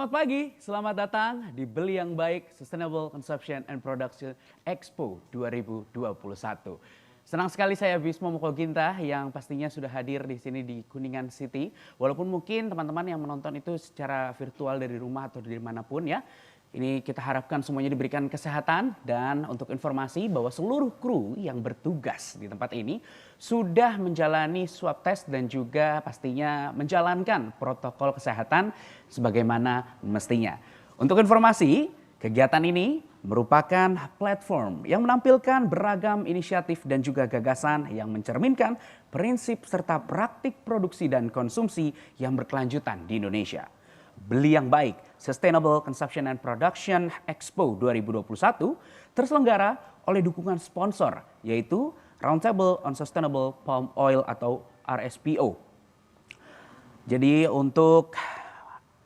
Selamat pagi, selamat datang di Beli yang Baik Sustainable Consumption and Production Expo 2021. Senang sekali saya Bismo Mokoginta yang pastinya sudah hadir di sini di Kuningan City. Walaupun mungkin teman-teman yang menonton itu secara virtual dari rumah atau dari manapun ya. Ini kita harapkan semuanya diberikan kesehatan dan untuk informasi bahwa seluruh kru yang bertugas di tempat ini sudah menjalani swab test dan juga pastinya menjalankan protokol kesehatan sebagaimana mestinya. Untuk informasi, kegiatan ini merupakan platform yang menampilkan beragam inisiatif dan juga gagasan yang mencerminkan prinsip serta praktik produksi dan konsumsi yang berkelanjutan di Indonesia. Beli yang Baik Sustainable Consumption and Production Expo 2021 terselenggara oleh dukungan sponsor yaitu Roundtable on Sustainable Palm Oil atau RSPO. Jadi untuk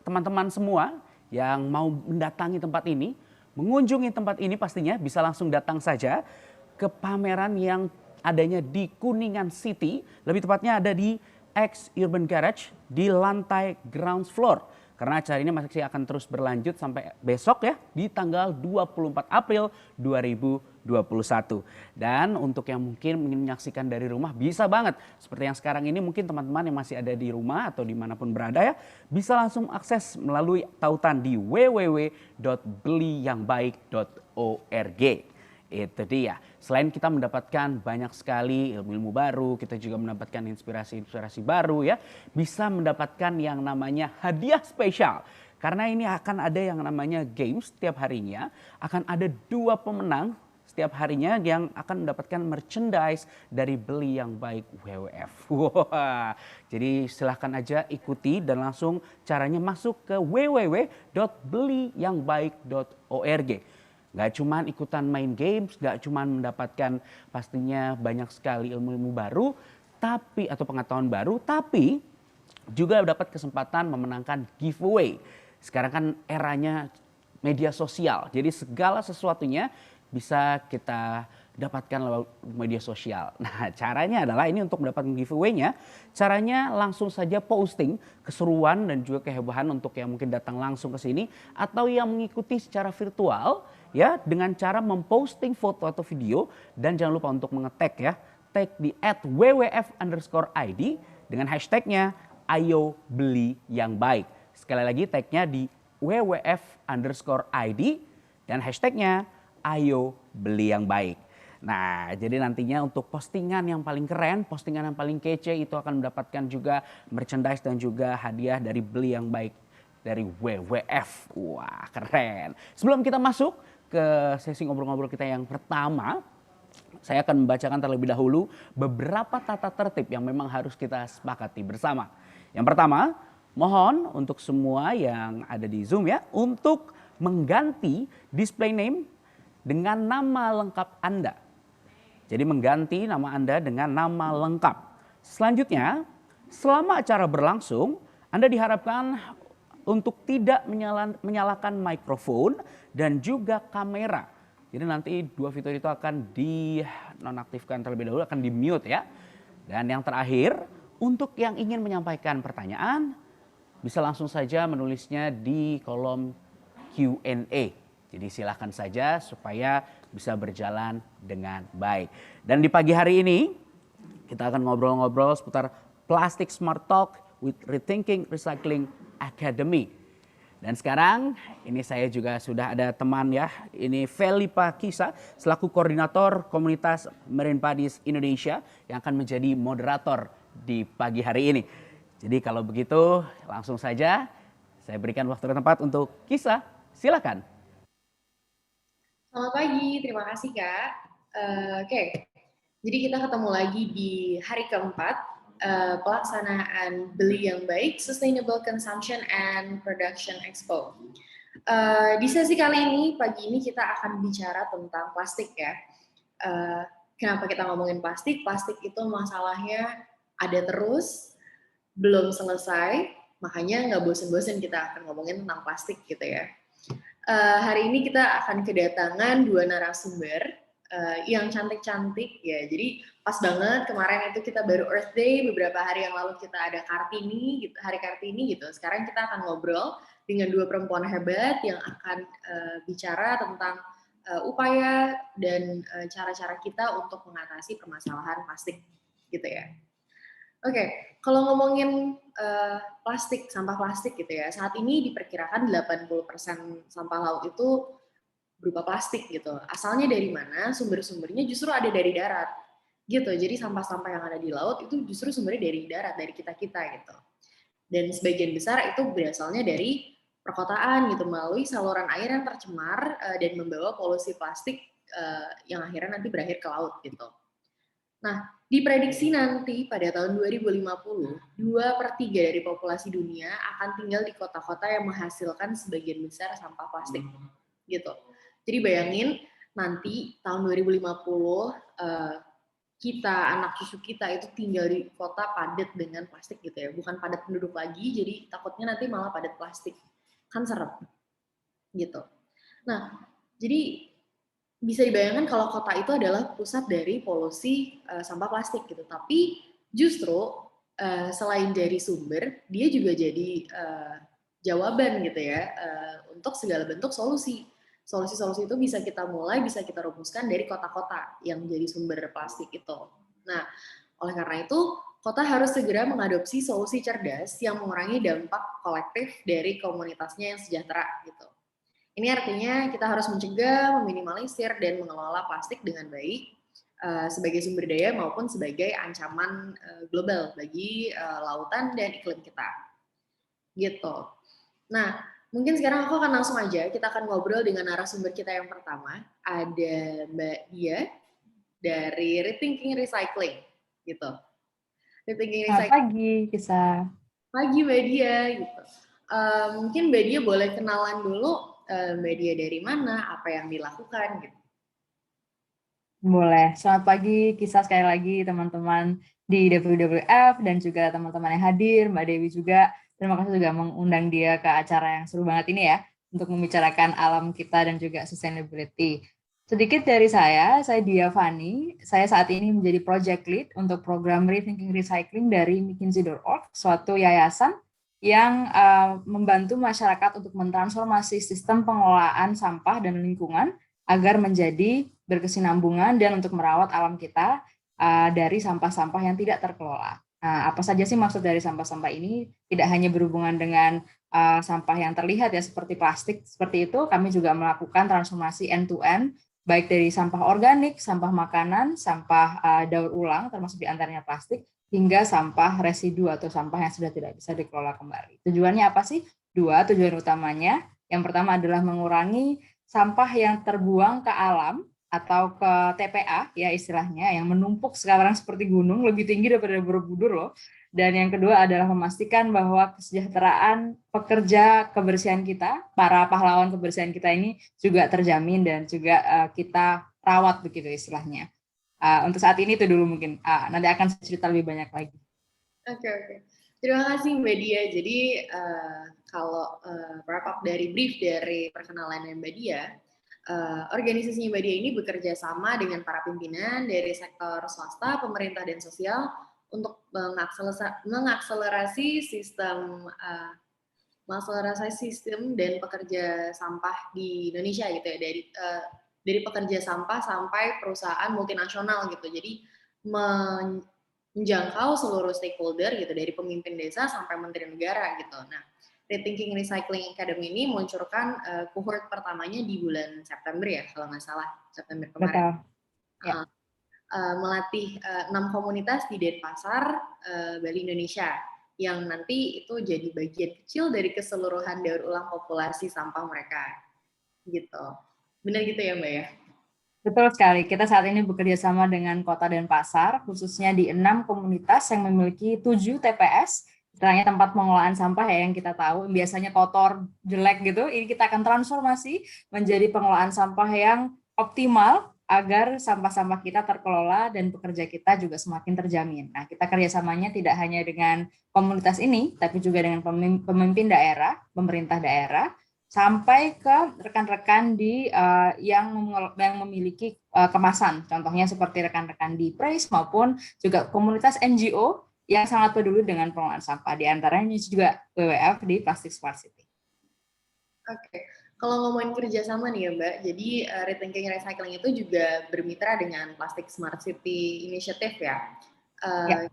teman-teman semua yang mau mendatangi tempat ini, mengunjungi tempat ini pastinya bisa langsung datang saja ke pameran yang adanya di Kuningan City, lebih tepatnya ada di X Urban Garage di lantai ground floor. Karena acara ini masih akan terus berlanjut sampai besok ya di tanggal 24 April 2021. Dan untuk yang mungkin ingin menyaksikan dari rumah bisa banget. Seperti yang sekarang ini mungkin teman-teman yang masih ada di rumah atau dimanapun berada ya. Bisa langsung akses melalui tautan di www.beliyangbaik.org. Itu dia. Selain kita mendapatkan banyak sekali ilmu-ilmu baru, kita juga mendapatkan inspirasi-inspirasi baru ya. Bisa mendapatkan yang namanya hadiah spesial. Karena ini akan ada yang namanya games setiap harinya. Akan ada 2 pemenang setiap harinya yang akan mendapatkan merchandise dari Beli Yang Baik WWF. Wah, jadi silahkan aja ikuti dan langsung caranya masuk ke www.beliyangbaik.org. Gak cuman ikutan main games, gak cuman mendapatkan pastinya banyak sekali ilmu-ilmu baru, tapi atau pengetahuan baru, tapi juga dapat kesempatan memenangkan giveaway. Sekarang kan eranya media sosial, jadi segala sesuatunya bisa kita dapatkan lewat media sosial. Nah, caranya adalah ini untuk mendapatkan giveaway-nya, caranya langsung saja posting keseruan dan juga kehebohan untuk yang mungkin datang langsung ke sini atau yang mengikuti secara virtual ya dengan cara memposting foto atau video dan jangan lupa untuk mengetag ya, tag di @wwf_id dengan hashtagnya Ayo Beli Yang Baik. Sekali lagi tagnya di wwf_id dan hashtagnya Ayo Beli Yang Baik. Nah, jadi nantinya untuk postingan yang paling keren, postingan yang paling kece itu akan mendapatkan juga merchandise dan juga hadiah dari Beli Yang Baik dari WWF. Wah, keren. Sebelum kita masuk ke sesi ngobrol-ngobrol kita yang pertama, saya akan membacakan terlebih dahulu beberapa tata tertib yang memang harus kita sepakati bersama. Yang pertama, mohon untuk semua yang ada di Zoom ya, untuk mengganti display name dengan nama lengkap Anda. Jadi mengganti nama Anda dengan nama lengkap. Selanjutnya, selama acara berlangsung, Anda diharapkan untuk tidak menyalakan mikrofon dan juga kamera. Jadi nanti 2 fitur itu akan dinonaktifkan terlebih dahulu, akan di mute ya. Dan yang terakhir, untuk yang ingin menyampaikan pertanyaan, bisa langsung saja menulisnya di kolom Q&A. Jadi silakan saja supaya bisa berjalan dengan baik. Dan di pagi hari ini kita akan ngobrol-ngobrol seputar Plastic Smart Talk with Rethinking Recycling Academy. Dan sekarang ini saya juga sudah ada teman ya, ini Felipa Kisa selaku koordinator komunitas Marine Buddies Indonesia yang akan menjadi moderator di pagi hari ini. Jadi kalau begitu langsung saja saya berikan waktu dan tempat untuk Kisa, silakan. Selamat pagi, terima kasih Kak. Oke, jadi kita ketemu lagi di hari keempat pelaksanaan Beli Yang Baik Sustainable Consumption and Production Expo. Di sesi kali ini, pagi ini kita akan bicara tentang plastik ya. Kenapa kita ngomongin plastik? Plastik itu masalahnya ada terus, belum selesai, makanya nggak bosen-bosen kita akan ngomongin tentang plastik gitu ya. Hari ini kita akan kedatangan 2 narasumber. yang cantik-cantik ya. Jadi pas banget kemarin itu kita baru Earth Day, beberapa hari yang lalu kita ada Kartini, gitu, Hari Kartini gitu. Sekarang kita akan ngobrol dengan dua perempuan hebat yang akan bicara tentang upaya dan cara-cara kita untuk mengatasi permasalahan plastik gitu ya. Oke, kalau ngomongin plastik, sampah plastik gitu ya, saat ini diperkirakan 80% sampah laut itu berupa plastik gitu. Asalnya dari mana? Sumber-sumbernya justru ada dari darat gitu. Jadi sampah-sampah yang ada di laut itu justru sumbernya dari darat, dari kita-kita gitu. Dan sebagian besar itu berasalnya dari perkotaan gitu, melalui saluran air yang tercemar dan membawa polusi plastik yang akhirnya nanti berakhir ke laut gitu. Nah, diprediksi nanti pada tahun 2050, 2/3 dari populasi dunia akan tinggal di kota-kota yang menghasilkan sebagian besar sampah plastik gitu. Jadi bayangin nanti tahun 2050 kita, anak cucu kita itu tinggal di kota padat dengan plastik gitu ya. Bukan padat penduduk lagi, jadi takutnya nanti malah padat plastik. Kan serem gitu. Nah, jadi bisa dibayangkan kalau kota itu adalah pusat dari polusi sampah plastik gitu. Tapi justru selain dari sumber, dia juga jadi jawaban gitu ya untuk segala bentuk solusi. Solusi-solusi itu bisa kita mulai, bisa kita rumuskan dari kota-kota yang jadi sumber plastik itu. Nah, oleh karena itu, kota harus segera mengadopsi solusi cerdas yang mengurangi dampak kolektif dari komunitasnya yang sejahtera gitu. Ini artinya kita harus mencegah, meminimalisir, dan mengelola plastik dengan baik sebagai sumber daya maupun sebagai ancaman global bagi lautan dan iklim kita. Gitu. Nah, mungkin sekarang aku akan langsung aja, kita akan ngobrol dengan narasumber kita yang pertama. Ada Mbak Dia dari Rethinking Recycling. Gitu. Rethinking Selamat Recycling. pagi, Kisah. Pagi Mbak Dia. Gitu. Mungkin Mbak Dia boleh kenalan dulu Mbak Dia dari mana, apa yang dilakukan gitu. Boleh. Selamat pagi, Kisah sekali lagi teman-teman di WWF dan juga teman-teman yang hadir, Mbak Dewi juga. Terima kasih juga mengundang dia ke acara yang seru banget ini ya, untuk membicarakan alam kita dan juga sustainability. Sedikit dari saya Dia Fani. Saya saat ini menjadi project lead untuk program Rethinking Recycling dari McKinsey.org, suatu yayasan yang membantu masyarakat untuk mentransformasi sistem pengelolaan sampah dan lingkungan agar menjadi berkesinambungan dan untuk merawat alam kita dari sampah-sampah yang tidak terkelola. Nah, apa saja sih maksud dari sampah-sampah ini? Tidak hanya berhubungan dengan sampah yang terlihat ya seperti plastik, seperti itu kami juga melakukan transformasi end-to-end, baik dari sampah organik, sampah makanan, sampah daur ulang, termasuk diantaranya plastik, hingga sampah residu atau sampah yang sudah tidak bisa dikelola kembali. Tujuannya apa sih? Dua tujuan utamanya. Yang pertama adalah mengurangi sampah yang terbuang ke alam atau ke TPA ya istilahnya yang menumpuk sekarang seperti gunung lebih tinggi daripada Borobudur loh. Dan yang kedua adalah memastikan bahwa kesejahteraan pekerja kebersihan kita, para pahlawan kebersihan kita ini juga terjamin dan juga kita rawat begitu istilahnya. Untuk saat ini itu dulu mungkin. Nanti akan cerita lebih banyak lagi. Oke. Terima kasih Mbak Dia. Jadi kalau wrap up dari brief dari perkenalan Mbak Dia, organisasi Mbak Dia ini bekerja sama dengan para pimpinan dari sektor swasta, pemerintah, dan sosial untuk mengakselerasi sistem dan pekerja sampah di Indonesia gitu ya, dari pekerja sampah sampai perusahaan multinasional gitu. Jadi menjangkau seluruh stakeholder gitu, dari pemimpin desa sampai menteri negara gitu. Nah, Rethinking Recycling Academy ini meluncurkan cohort pertamanya di bulan September ya, kalau nggak salah, September kemarin. Betul. Ya. Melatih 6 komunitas di Denpasar, Bali, Indonesia, yang nanti itu jadi bagian kecil dari keseluruhan daur ulang populasi sampah mereka. Gitu. Benar gitu ya, Mbak ya? Betul sekali. Kita saat ini bekerja sama dengan Kota Denpasar, khususnya di 6 komunitas yang memiliki 7 TPS, istilahnya tempat pengelolaan sampah ya, yang kita tahu biasanya kotor, jelek gitu. Ini kita akan transformasi menjadi pengelolaan sampah yang optimal agar sampah-sampah kita terkelola dan pekerja kita juga semakin terjamin. Nah, kita kerjasamanya tidak hanya dengan komunitas ini, tapi juga dengan pemimpin daerah, pemerintah daerah, sampai ke rekan-rekan di yang memiliki kemasan, contohnya seperti rekan-rekan di Praise maupun juga komunitas NGO yang sangat peduli dengan pengelolaan sampah, di antaranya juga WWF di Plastic Smart City. Oke, kalau ngomongin kerjasama nih ya Mbak, jadi Rethinking Recycling itu juga bermitra dengan Plastic Smart City Initiative ya. Ya.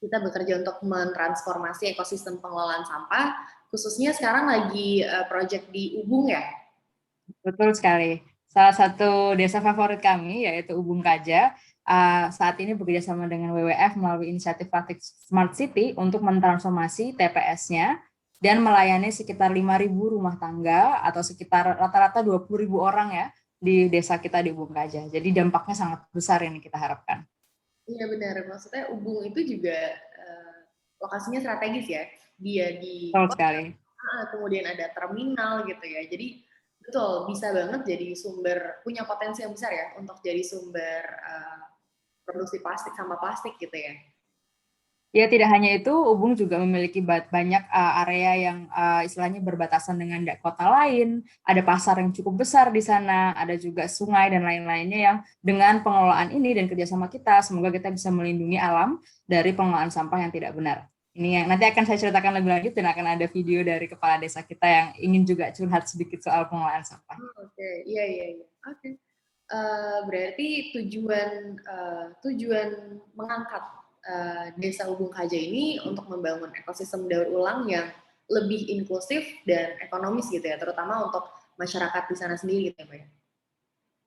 Kita bekerja untuk mentransformasi ekosistem pengelolaan sampah, khususnya sekarang lagi project di Ubung ya. Betul sekali. Salah satu desa favorit kami yaitu Ubung Kaja saat ini bekerja sama dengan WWF melalui inisiatif Plastic Smart City untuk mentransformasi TPS-nya dan melayani sekitar 5.000 rumah tangga atau sekitar rata-rata 20.000 orang ya di desa kita di Ubung Kaja. Jadi dampaknya sangat besar yang kita harapkan. Iya benar, maksudnya Ubung itu juga lokasinya strategis ya. Dia di kota, kemudian ada terminal gitu ya. Jadi betul, bisa banget jadi sumber, punya potensi yang besar ya untuk jadi sumber produksi plastik, sampah plastik gitu ya. Ya, tidak hanya itu, Ubung juga memiliki banyak area yang istilahnya berbatasan dengan kota lain, ada pasar yang cukup besar di sana, ada juga sungai dan lain-lainnya yang dengan pengelolaan ini dan kerjasama kita, semoga kita bisa melindungi alam dari pengelolaan sampah yang tidak benar. Ini yang nanti akan saya ceritakan lebih lanjut dan akan ada video dari kepala desa kita yang ingin juga curhat sedikit soal pengelolaan sampah. Oke, iya. Oke. Berarti tujuan mengangkat Desa Ubung Kaja ini untuk membangun ekosistem daur ulang yang lebih inklusif dan ekonomis gitu ya, terutama untuk masyarakat di sana sendiri gitu ya, Mbak ya?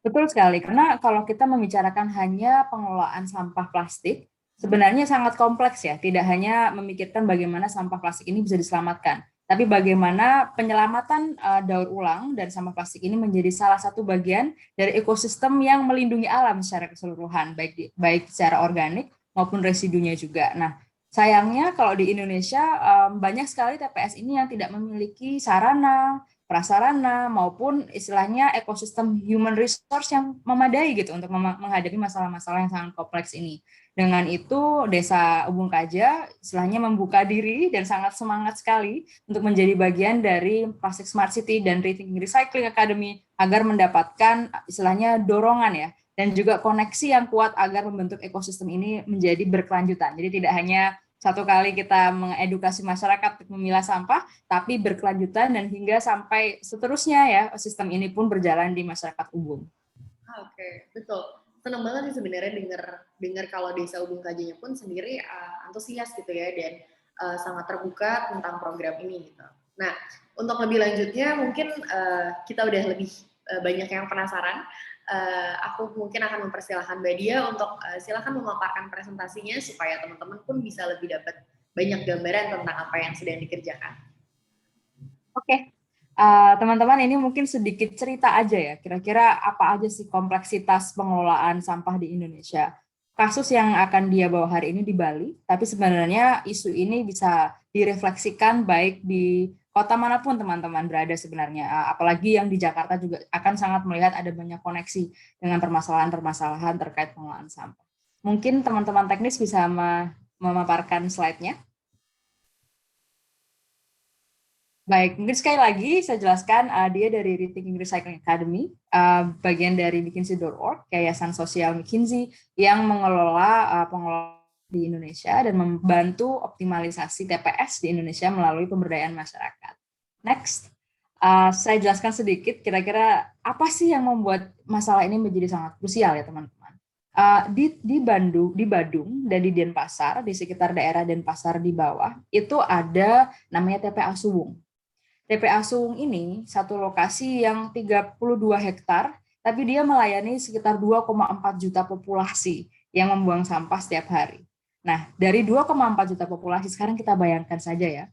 Betul sekali, karena kalau kita membicarakan hanya pengelolaan sampah plastik, sebenarnya sangat kompleks ya, tidak hanya memikirkan bagaimana sampah plastik ini bisa diselamatkan, tapi bagaimana penyelamatan daur ulang dari sampah plastik ini menjadi salah satu bagian dari ekosistem yang melindungi alam secara keseluruhan, baik secara organik maupun residunya juga. Nah, sayangnya kalau di Indonesia banyak sekali TPS ini yang tidak memiliki sarana, prasarana maupun istilahnya ekosistem human resource yang memadai gitu untuk menghadapi masalah-masalah yang sangat kompleks ini. Dengan itu Desa Ubung Kaja istilahnya membuka diri dan sangat semangat sekali untuk menjadi bagian dari Plastic Smart City dan Rethinking Recycling Academy agar mendapatkan istilahnya dorongan ya dan juga koneksi yang kuat agar membentuk ekosistem ini menjadi berkelanjutan. Jadi tidak hanya satu kali kita mengedukasi masyarakat untuk memilah sampah, tapi berkelanjutan dan hingga sampai seterusnya ya sistem ini pun berjalan di masyarakat Ubung. Oke, betul. Senang banget sih sebenarnya dengar kalau Desa Ubung Kajanya pun sendiri antusias gitu ya dan sangat terbuka tentang program ini gitu. Nah, untuk lebih lanjutnya mungkin kita udah lebih banyak yang penasaran. Aku mungkin akan mempersilahkan Mbak Dia untuk silakan memaparkan presentasinya supaya teman-teman pun bisa lebih dapat banyak gambaran tentang apa yang sedang dikerjakan. Oke, teman-teman ini mungkin sedikit cerita aja ya, kira-kira apa aja sih kompleksitas pengelolaan sampah di Indonesia. Kasus yang akan dia bawa hari ini di Bali, tapi sebenarnya isu ini bisa direfleksikan baik di kota manapun teman-teman berada sebenarnya. Apalagi yang di Jakarta juga akan sangat melihat ada banyak koneksi dengan permasalahan-permasalahan terkait pengelolaan sampah. Mungkin teman-teman teknis bisa memaparkan slide-nya. Baik, mungkin sekali lagi saya jelaskan, dia dari Rethinking Recycling Academy, bagian dari McKinsey.org, yayasan sosial McKinsey yang mengelola pengelola di Indonesia dan membantu optimalisasi TPS di Indonesia melalui pemberdayaan masyarakat. Next, saya jelaskan sedikit kira-kira apa sih yang membuat masalah ini menjadi sangat krusial ya teman-teman. Di Badung dan di Denpasar, di sekitar daerah Denpasar di bawah, itu ada namanya TPA Suwung. TPA Suwung ini satu lokasi yang 32 hektar, tapi dia melayani sekitar 2,4 juta populasi yang membuang sampah setiap hari. Nah, dari 2,4 juta populasi, sekarang kita bayangkan saja ya,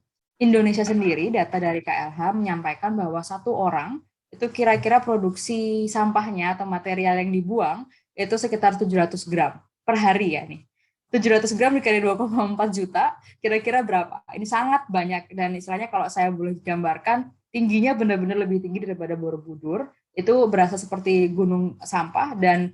Indonesia sendiri, data dari KLH menyampaikan bahwa satu orang itu kira-kira produksi sampahnya atau material yang dibuang itu sekitar 700 gram per hari ya nih. 700 gram dikali 2,4 juta, kira-kira berapa? Ini sangat banyak, dan istilahnya kalau saya boleh gambarkan, tingginya benar-benar lebih tinggi daripada Borobudur, itu berasa seperti gunung sampah, dan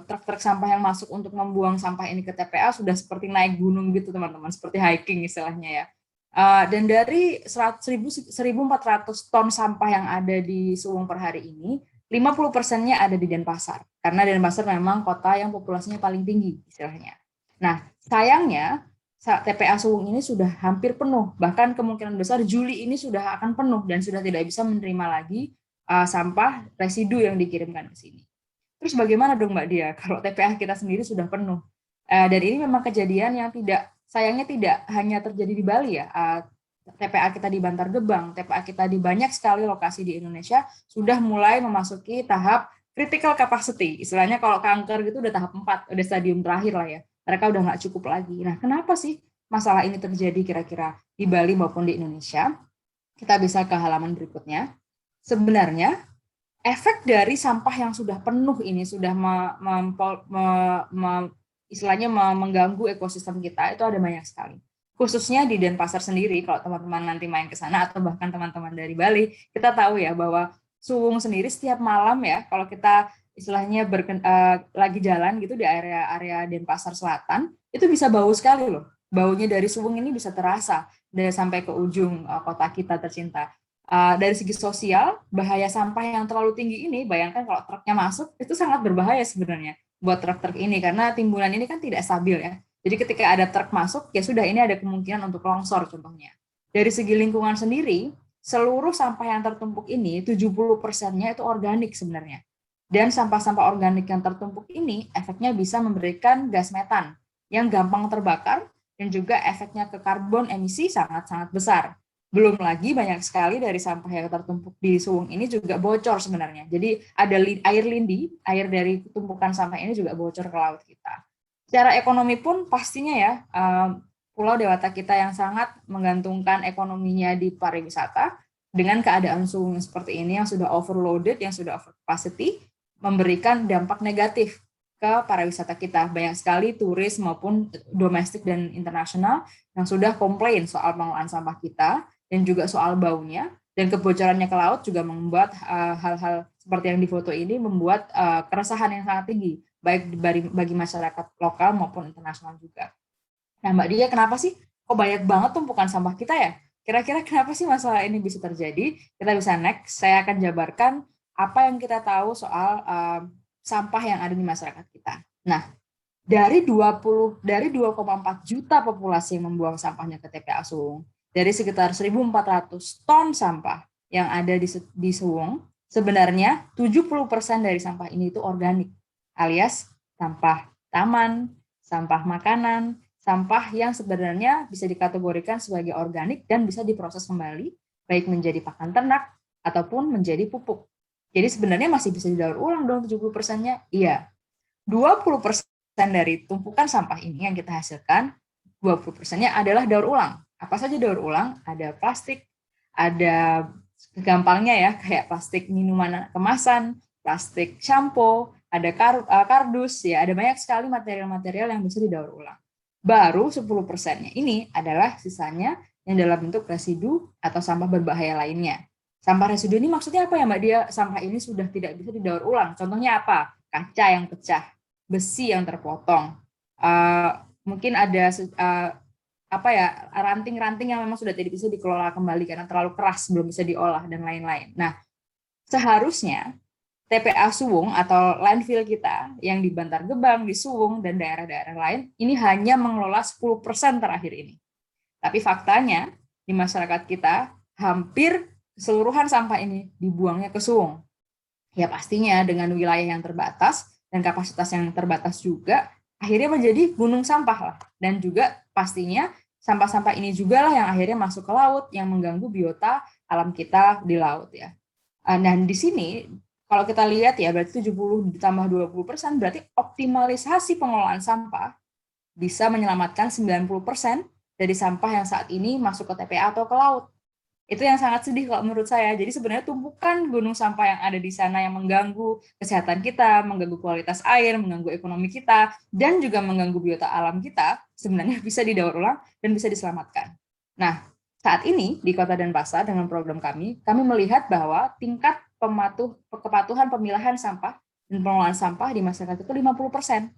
truk-truk sampah yang masuk untuk membuang sampah ini ke TPA sudah seperti naik gunung gitu teman-teman, seperti hiking istilahnya ya. Dan dari 1.400 ton sampah yang ada di Suwung per hari ini, 50%-nya ada di Denpasar. Karena Denpasar memang kota yang populasinya paling tinggi istilahnya. Nah, sayangnya TPA Suwung ini sudah hampir penuh. Bahkan kemungkinan besar Juli ini sudah akan penuh dan sudah tidak bisa menerima lagi sampah residu yang dikirimkan ke sini. Terus bagaimana dong Mbak Dia kalau TPA kita sendiri sudah penuh? Dan ini memang kejadian yang sayangnya tidak hanya terjadi di Bali ya. TPA kita di Bantar Gebang, TPA kita di banyak sekali lokasi di Indonesia sudah mulai memasuki tahap critical capacity. Istilahnya kalau kanker gitu udah tahap 4, udah stadium terakhir lah ya. Mereka udah nggak cukup lagi. Nah, kenapa sih masalah ini terjadi kira-kira di Bali maupun di Indonesia? Kita bisa ke halaman berikutnya. Sebenarnya efek dari sampah yang sudah penuh ini sudah istilahnya mengganggu ekosistem kita itu ada banyak sekali. Khususnya di Denpasar sendiri, kalau teman-teman nanti main ke sana atau bahkan teman-teman dari Bali, kita tahu ya bahwa Suwung sendiri setiap malam ya, kalau kita istilahnya lagi jalan gitu di area Denpasar Selatan, itu bisa bau sekali loh. Baunya dari Suwung ini bisa terasa dari sampai ke ujung kota kita tercinta. Dari segi sosial, bahaya sampah yang terlalu tinggi ini, bayangkan kalau truknya masuk, itu sangat berbahaya sebenarnya buat truk-truk ini, karena timbunan ini kan tidak stabil ya. Jadi ketika ada truk masuk, ya sudah ini ada kemungkinan untuk longsor contohnya. Dari segi lingkungan sendiri, seluruh sampah yang tertumpuk ini, 70%-nya itu organik sebenarnya. Dan sampah-sampah organik yang tertumpuk ini, efeknya bisa memberikan gas metan, yang gampang terbakar, dan juga efeknya ke karbon emisi sangat-sangat besar. Belum lagi banyak sekali dari sampah yang tertumpuk di Suwung ini juga bocor sebenarnya. Jadi ada air lindi, air dari tumpukan sampah ini juga bocor ke laut kita. Secara ekonomi pun pastinya ya, Pulau Dewata kita yang sangat menggantungkan ekonominya di pariwisata, dengan keadaan Suwung seperti ini yang sudah overloaded, yang sudah over capacity, memberikan dampak negatif ke pariwisata kita. Banyak sekali turis maupun domestik dan internasional yang sudah komplain soal pengelolaan sampah kita, dan juga soal baunya, dan kebocorannya ke laut juga membuat hal-hal seperti yang di foto ini membuat keresahan yang sangat tinggi, baik bagi masyarakat lokal maupun internasional juga. Nah Mbak Dia, kenapa sih kok banyak banget tumpukan sampah kita ya? Kira-kira kenapa sih masalah ini bisa terjadi? Kita bisa next, saya akan jabarkan apa yang kita tahu soal sampah yang ada di masyarakat kita. Nah, dari 2,4 juta populasi yang membuang sampahnya ke TPA Suwung, dari sekitar 1.400 ton sampah yang ada di Suwung, sebenarnya 70% dari sampah ini itu organik, alias sampah taman, sampah makanan, sampah yang sebenarnya bisa dikategorikan sebagai organik dan bisa diproses kembali, baik menjadi pakan ternak ataupun menjadi pupuk. Jadi sebenarnya masih bisa didaur ulang dong 70%-nya? Iya. 20% dari tumpukan sampah ini yang kita hasilkan, 20%-nya adalah daur ulang. Apa saja daur ulang? Ada plastik, ada gampangnya ya, kayak plastik minuman kemasan, plastik shampoo, ada kardus, ya ada banyak sekali material-material yang bisa didaur ulang. Baru 10%-nya ini adalah sisanya yang dalam bentuk residu atau sampah berbahaya lainnya. Sampah residu ini maksudnya apa ya Mbak Dia? Sampah ini sudah tidak bisa didaur ulang. Contohnya apa? Kaca yang pecah, besi yang terpotong, mungkin ada ranting-ranting yang memang sudah tidak bisa dikelola kembali karena terlalu keras, belum bisa diolah dan lain-lain. Nah, seharusnya TPA Suwung atau landfill kita yang di Bantar Gebang, di Suwung dan daerah-daerah lain ini hanya mengelola 10% terakhir ini. Tapi faktanya di masyarakat kita hampir keseluruhan sampah ini dibuangnya ke Suwung. Ya pastinya dengan wilayah yang terbatas dan kapasitas yang terbatas juga, akhirnya menjadi gunung sampah lah. Dan juga pastinya sampah-sampah ini juga lah yang akhirnya masuk ke laut, yang mengganggu biota alam kita di laut ya. Dan di sini, kalau kita lihat ya, berarti 70 ditambah 20%, berarti optimalisasi pengelolaan sampah bisa menyelamatkan 90% dari sampah yang saat ini masuk ke TPA atau ke laut. Itu yang sangat sedih kalau menurut saya. Jadi sebenarnya tumpukan gunung sampah yang ada di sana yang mengganggu kesehatan kita, mengganggu kualitas air, mengganggu ekonomi kita, dan juga mengganggu biota alam kita, sebenarnya bisa didaur ulang dan bisa diselamatkan. Nah, saat ini di Kota Denpasar dengan program kami melihat bahwa tingkat kepatuhan pemilahan sampah dan pengelolaan sampah di masyarakat itu 50%.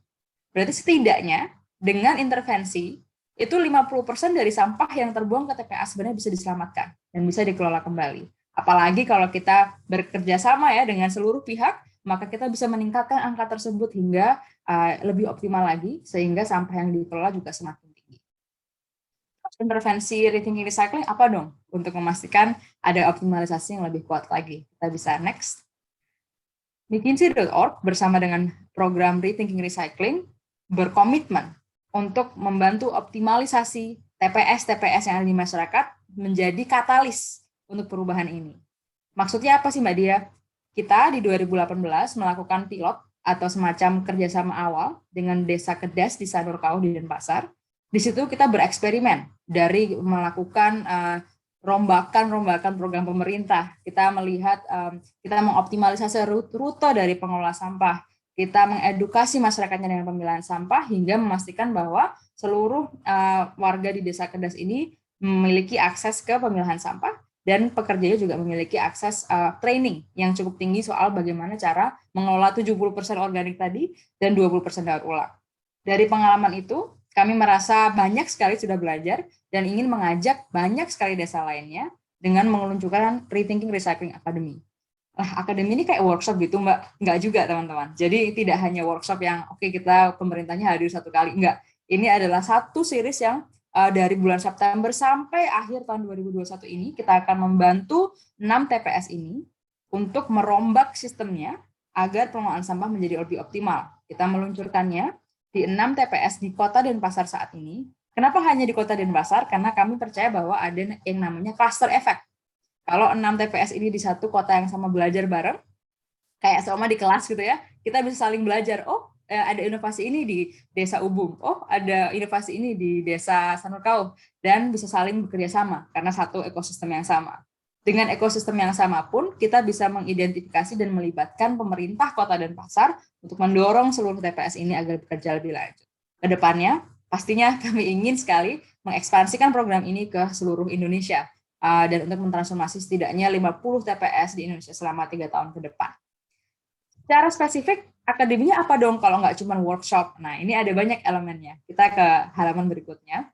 Berarti setidaknya dengan intervensi itu 50% dari sampah yang terbuang ke TPA sebenarnya bisa diselamatkan dan bisa dikelola kembali. Apalagi kalau kita bekerja sama ya dengan seluruh pihak, maka kita bisa meningkatkan angka tersebut hingga lebih optimal lagi, sehingga sampah yang dikelola juga semakin tinggi. Intervensi rethinking recycling apa dong? Untuk memastikan ada optimalisasi yang lebih kuat lagi. Kita bisa next. McKinsey.org bersama dengan program Rethinking Recycling berkomitmen untuk membantu optimalisasi TPS-TPS yang ada di masyarakat menjadi katalis untuk perubahan ini. Maksudnya apa sih Mbak Dia? Kita di 2018 melakukan pilot atau semacam kerjasama awal dengan Desa Kedas di Sanurkau di Denpasar. Di situ kita bereksperimen dari melakukan rombakan program pemerintah. Kita melihat, kita mengoptimalisasi rute dari pengelola sampah. Kita mengedukasi masyarakatnya dengan pemilahan sampah hingga memastikan bahwa seluruh warga di Desa Kedas ini memiliki akses ke pemilahan sampah dan pekerjanya juga memiliki akses training yang cukup tinggi soal bagaimana cara mengelola 70% organik tadi dan 20% daur ulang. Dari pengalaman itu, kami merasa banyak sekali sudah belajar dan ingin mengajak banyak sekali desa lainnya dengan meluncurkan Rethinking Recycling Academy. Akademi ini kayak workshop gitu Mbak? Enggak juga teman-teman. Jadi tidak hanya workshop yang kita pemerintahnya hadir satu kali, enggak. Ini adalah satu series yang dari bulan September sampai akhir tahun 2021 ini kita akan membantu 6 TPS ini untuk merombak sistemnya agar pengelolaan sampah menjadi lebih optimal. Kita meluncurkannya di 6 TPS di Kota Denpasar saat ini. Kenapa hanya di Kota Denpasar? Karena kami percaya bahwa ada yang namanya cluster effect. Kalau 6 TPS ini di satu kota yang sama belajar bareng, kayak sama di kelas gitu ya, kita bisa saling belajar. Oh, ada inovasi ini di Desa Ubung. Oh, ada inovasi ini di Desa Sanurkau. Dan bisa saling bekerja sama karena satu ekosistem yang sama. Dengan ekosistem yang sama pun, kita bisa mengidentifikasi dan melibatkan pemerintah Kota Denpasar untuk mendorong seluruh TPS ini agar bekerja lebih lanjut. Kedepannya, pastinya kami ingin sekali mengekspansikan program ini ke seluruh Indonesia dan untuk mentransformasi setidaknya 50 TPS di Indonesia selama 3 tahun ke depan. Secara spesifik, akademinya apa dong kalau nggak cuma workshop? Nah, ini ada banyak elemennya. Kita ke halaman berikutnya.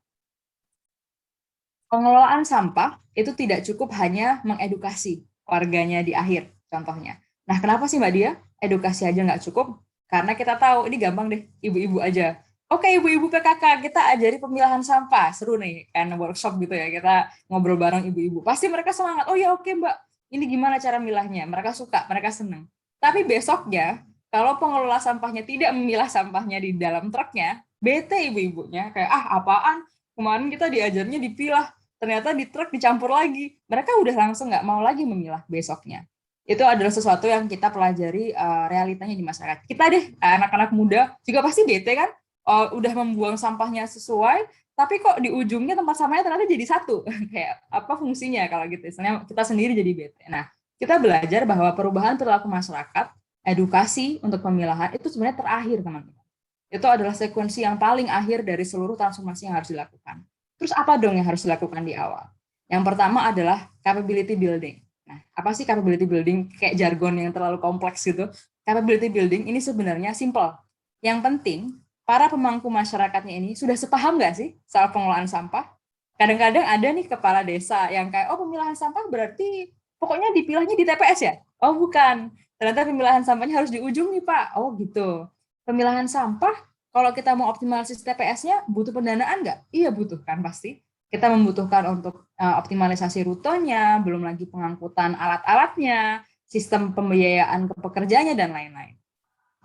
Pengelolaan sampah itu tidak cukup hanya mengedukasi warganya di akhir, contohnya. Nah, kenapa sih Mbak Dia? Edukasi aja nggak cukup? Karena kita tahu, ini gampang deh, ibu-ibu aja. Oke, ibu-ibu PKK, kita ajari pemilahan sampah. Seru nih, kan workshop gitu ya, kita ngobrol bareng ibu-ibu. Pasti mereka semangat, oh ya oke Mbak, ini gimana cara milahnya? Mereka suka, mereka seneng. Tapi besoknya, kalau pengelola sampahnya tidak memilah sampahnya di dalam truknya, bete ibu-ibunya, kayak apaan? Kemarin kita diajarnya dipilah, ternyata di truk dicampur lagi. Mereka udah langsung nggak mau lagi memilah besoknya. Itu adalah sesuatu yang kita pelajari realitanya di masyarakat. Kita deh, anak-anak muda juga pasti bete kan, udah membuang sampahnya sesuai, tapi kok di ujungnya tempat sampahnya ternyata jadi satu. Kayak apa fungsinya kalau gitu? Misalnya kita sendiri jadi bete. Nah, kita belajar bahwa perubahan perilaku masyarakat, edukasi untuk pemilahan itu sebenarnya terakhir, teman-teman. Itu adalah sekuensi yang paling akhir dari seluruh transformasi yang harus dilakukan. Terus apa dong yang harus dilakukan di awal? Yang pertama adalah capability building. Nah, apa sih capability building? Kayak jargon yang terlalu kompleks gitu. Capability building ini sebenarnya simple. Yang penting, para pemangku masyarakatnya ini sudah sepaham nggak sih soal pengelolaan sampah? Kadang-kadang ada nih kepala desa yang kayak, oh pemilahan sampah berarti pokoknya dipilahnya di TPS ya? Oh bukan, ternyata pemilahan sampahnya harus di ujung nih Pak. Oh gitu. Pemilahan sampah, kalau kita mau optimalisasi TPS-nya, butuh pendanaan nggak? Iya butuh kan pasti. Kita membutuhkan untuk optimalisasi rutenya, belum lagi pengangkutan alat-alatnya, sistem pembiayaan ke pekerjanya, dan lain-lain.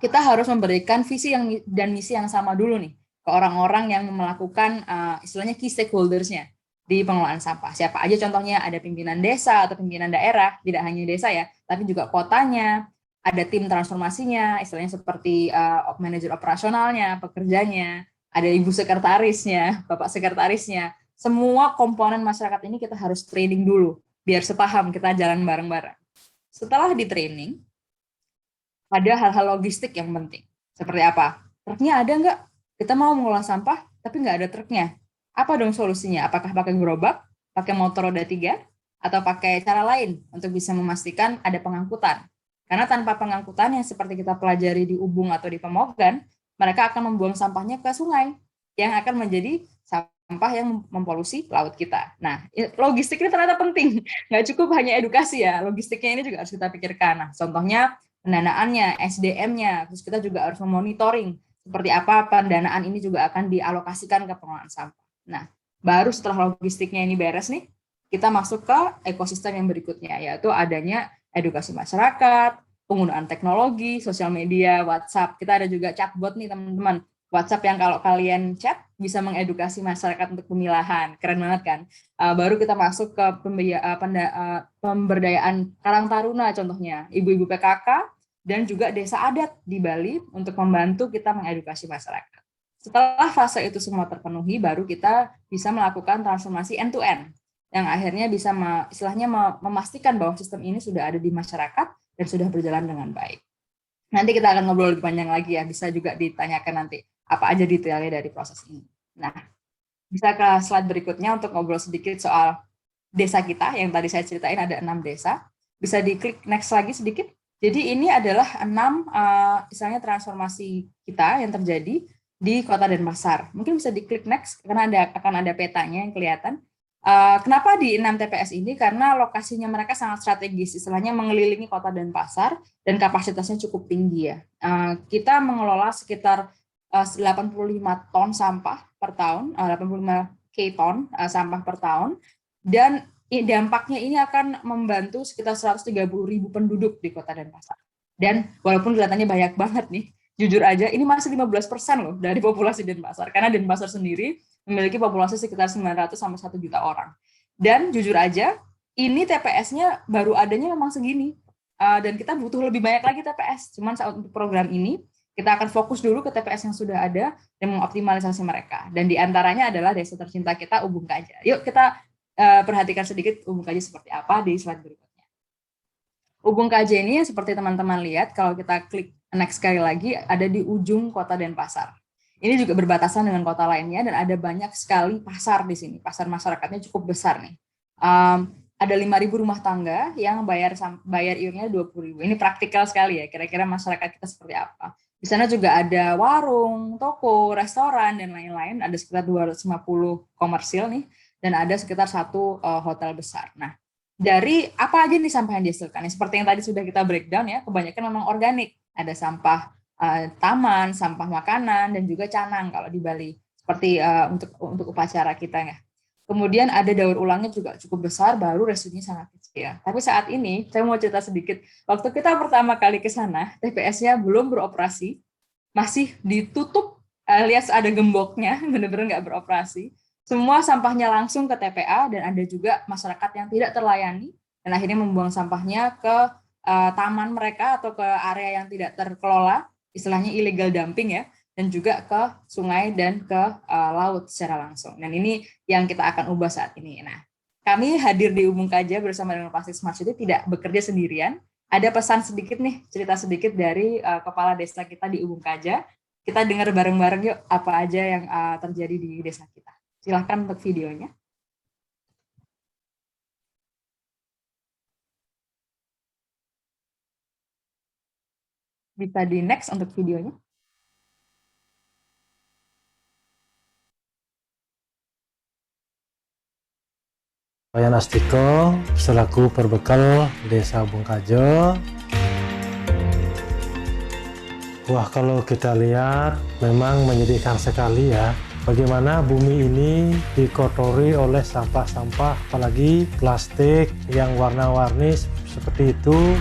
Kita harus memberikan visi dan misi yang sama dulu nih ke orang-orang yang melakukan istilahnya key stakeholders-nya di pengelolaan sampah. Siapa aja contohnya, ada pimpinan desa atau pimpinan daerah, tidak hanya desa ya, tapi juga kotanya, ada tim transformasinya, istilahnya seperti manajer operasionalnya, pekerjanya, ada ibu sekretarisnya, bapak sekretarisnya. Semua komponen masyarakat ini kita harus training dulu, biar sepaham kita jalan bareng-bareng. Setelah di training, ada hal-hal logistik yang penting. Seperti apa? Truknya ada nggak? Kita mau mengolah sampah, tapi nggak ada truknya. Apa dong solusinya? Apakah pakai gerobak, pakai motor roda 3, atau pakai cara lain untuk bisa memastikan ada pengangkutan? Karena tanpa pengangkutan yang seperti kita pelajari di Ubung atau di Pemogan, mereka akan membuang sampahnya ke sungai, yang akan menjadi sampah yang mempolusi laut kita. Nah, logistik ini ternyata penting. Nggak cukup hanya edukasi ya, logistiknya ini juga harus kita pikirkan. Nah, contohnya pendanaannya, SDM-nya, terus kita juga harus memonitoring seperti apa pendanaan ini juga akan dialokasikan ke pengelolaan sampah. Nah, baru setelah logistiknya ini beres nih, kita masuk ke ekosistem yang berikutnya, yaitu adanya edukasi masyarakat, penggunaan teknologi, sosial media, WhatsApp. Kita ada juga chatbot nih teman-teman. WhatsApp yang kalau kalian chat bisa mengedukasi masyarakat untuk pemilahan, keren banget kan? Baru kita masuk ke pemberdayaan Karang Taruna contohnya, ibu-ibu PKK dan juga desa adat di Bali untuk membantu kita mengedukasi masyarakat. Setelah fase itu semua terpenuhi, baru kita bisa melakukan transformasi end-to-end, yang akhirnya bisa istilahnya memastikan bahwa sistem ini sudah ada di masyarakat dan sudah berjalan dengan baik. Nanti kita akan ngobrol lebih panjang lagi ya, bisa juga ditanyakan nanti apa aja detailnya dari proses ini. Nah, bisa ke slide berikutnya untuk ngobrol sedikit soal desa kita, yang tadi saya ceritain ada 6 desa. Bisa diklik next lagi sedikit. Jadi ini adalah 6 misalnya transformasi kita yang terjadi di Kota Denpasar. Mungkin bisa diklik next, karena akan ada petanya yang kelihatan. Kenapa di 6 TPS ini? Karena lokasinya mereka sangat strategis, istilahnya mengelilingi Kota Denpasar, dan kapasitasnya cukup tinggi ya. Kita mengelola sekitar 85 ton sampah per tahun, 85 ton sampah per tahun, dan dampaknya ini akan membantu sekitar 130.000 penduduk di Kota Denpasar. Dan walaupun kelihatannya banyak banget nih, jujur aja ini masih 15% loh dari populasi Denpasar, karena Denpasar sendiri memiliki populasi sekitar 900 sampai 1 juta orang. Dan jujur aja, ini TPS-nya baru adanya memang segini, dan kita butuh lebih banyak lagi TPS. Cuman saat untuk program ini, kita akan fokus dulu ke TPS yang sudah ada dan mengoptimalisasi mereka. Dan diantaranya adalah desa tercinta kita, Ubung Kaja. Yuk kita perhatikan sedikit Ubung Kaja seperti apa di slide berikutnya. Ubung Kaja ini seperti teman-teman lihat, kalau kita klik next sekali lagi, ada di ujung Kota Denpasar. Ini juga berbatasan dengan kota lainnya dan ada banyak sekali pasar di sini. Pasar masyarakatnya cukup besar nih. Ada 5.000 rumah tangga yang bayar iurannya 20.000. Ini praktikal sekali ya, kira-kira masyarakat kita seperti apa. Di sana juga ada warung, toko, restoran, dan lain-lain. Ada sekitar 250 komersil nih, dan ada sekitar 1 hotel besar. Nah, dari apa aja nih sampah yang dihasilkan? Seperti yang tadi sudah kita breakdown ya, kebanyakan memang organik. Ada sampah taman, sampah makanan, dan juga canang kalau di Bali. Seperti untuk upacara kita ya. Kemudian ada daur ulangnya juga cukup besar, baru residunya sangat kecil. Tapi saat ini, saya mau cerita sedikit. Waktu kita pertama kali ke sana, TPS-nya belum beroperasi, masih ditutup, alias ada gemboknya, benar-benar nggak beroperasi. Semua sampahnya langsung ke TPA, dan ada juga masyarakat yang tidak terlayani, dan akhirnya membuang sampahnya ke taman mereka atau ke area yang tidak terkelola, istilahnya illegal dumping ya, dan juga ke sungai dan ke laut secara langsung. Dan ini yang kita akan ubah saat ini. Nah, kami hadir di Ubung Kaja bersama dengan Plastik Smart City tidak bekerja sendirian. Ada pesan sedikit nih, cerita sedikit dari kepala desa kita di Ubung Kaja. Kita dengar bareng-bareng yuk apa aja yang terjadi di desa kita. Silahkan untuk videonya. Bisa di next untuk videonya. Wayan Astiko selaku perbekal Desa Ubung Kaja. Wah, kalau kita lihat memang menyedihkan sekali ya, bagaimana bumi ini dikotori oleh sampah-sampah, apalagi plastik yang warna-warni seperti itu.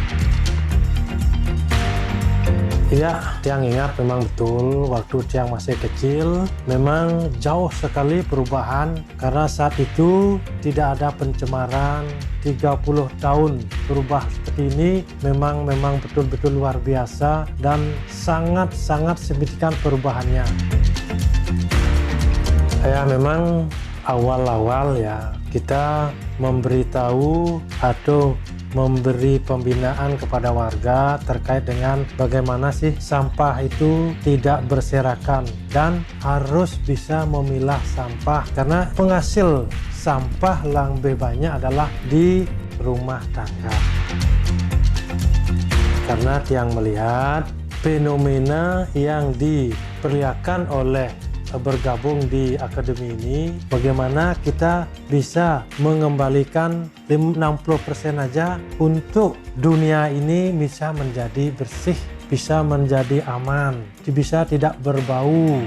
Ya, Tiang ingat memang betul waktu Tiang masih kecil memang jauh sekali perubahan, karena saat itu tidak ada pencemaran. 30 tahun berubah seperti ini memang betul-betul luar biasa dan sangat signifikan perubahannya. Ya, memang awal-awal ya kita memberitahu atau memberi pembinaan kepada warga terkait dengan bagaimana sih sampah itu tidak berserakan dan harus bisa memilah sampah, karena penghasil sampah lebih banyak adalah di rumah tangga. Karena Tiang melihat fenomena yang diperlihatkan oleh bergabung di akademi ini, bagaimana kita bisa mengembalikan 60% aja untuk dunia ini bisa menjadi bersih, bisa menjadi aman, bisa tidak berbau.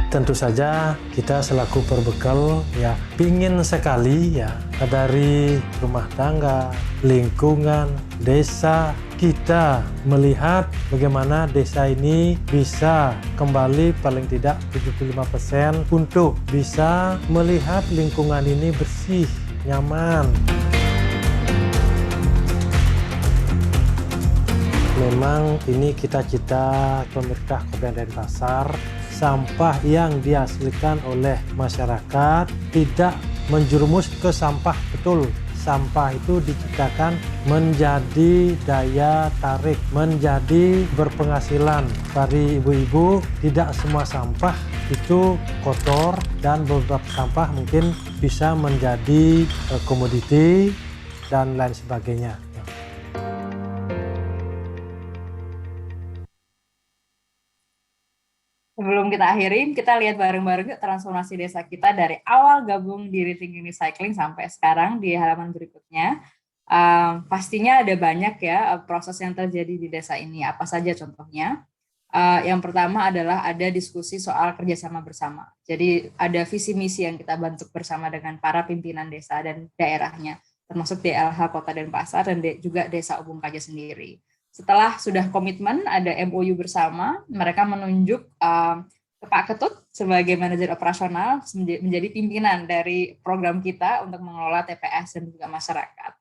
Tentu saja kita selaku perbekal ya pingin sekali ya dari rumah tangga, lingkungan, desa kita melihat bagaimana desa ini bisa kembali paling tidak 75% untuk bisa melihat lingkungan ini bersih, nyaman. Memang ini cita-cita pemerintah Kabupaten Denpasar, sampah yang dihasilkan oleh masyarakat tidak menjerumus ke sampah. Betul, sampah itu diciptakan menjadi daya tarik, menjadi berpenghasilan bagi ibu-ibu. Tidak semua sampah itu kotor dan beberapa sampah mungkin bisa menjadi komoditi dan lain sebagainya. Sebelum kita akhirin, kita lihat bareng-bareng yuk transformasi desa kita dari awal gabung di Rethinking Recycling sampai sekarang di halaman berikutnya. Pastinya ada banyak ya proses yang terjadi di desa ini. Apa saja contohnya? Yang pertama adalah ada diskusi soal kerjasama bersama. Jadi ada visi misi yang kita bentuk bersama dengan para pimpinan desa dan daerahnya, termasuk DLH Kota Denpasar dan juga Desa Ubung Kaja sendiri. Setelah sudah komitmen, ada MOU bersama, mereka menunjuk Pak Ketut sebagai manajer operasional menjadi pimpinan dari program kita untuk mengelola TPS dan juga masyarakat.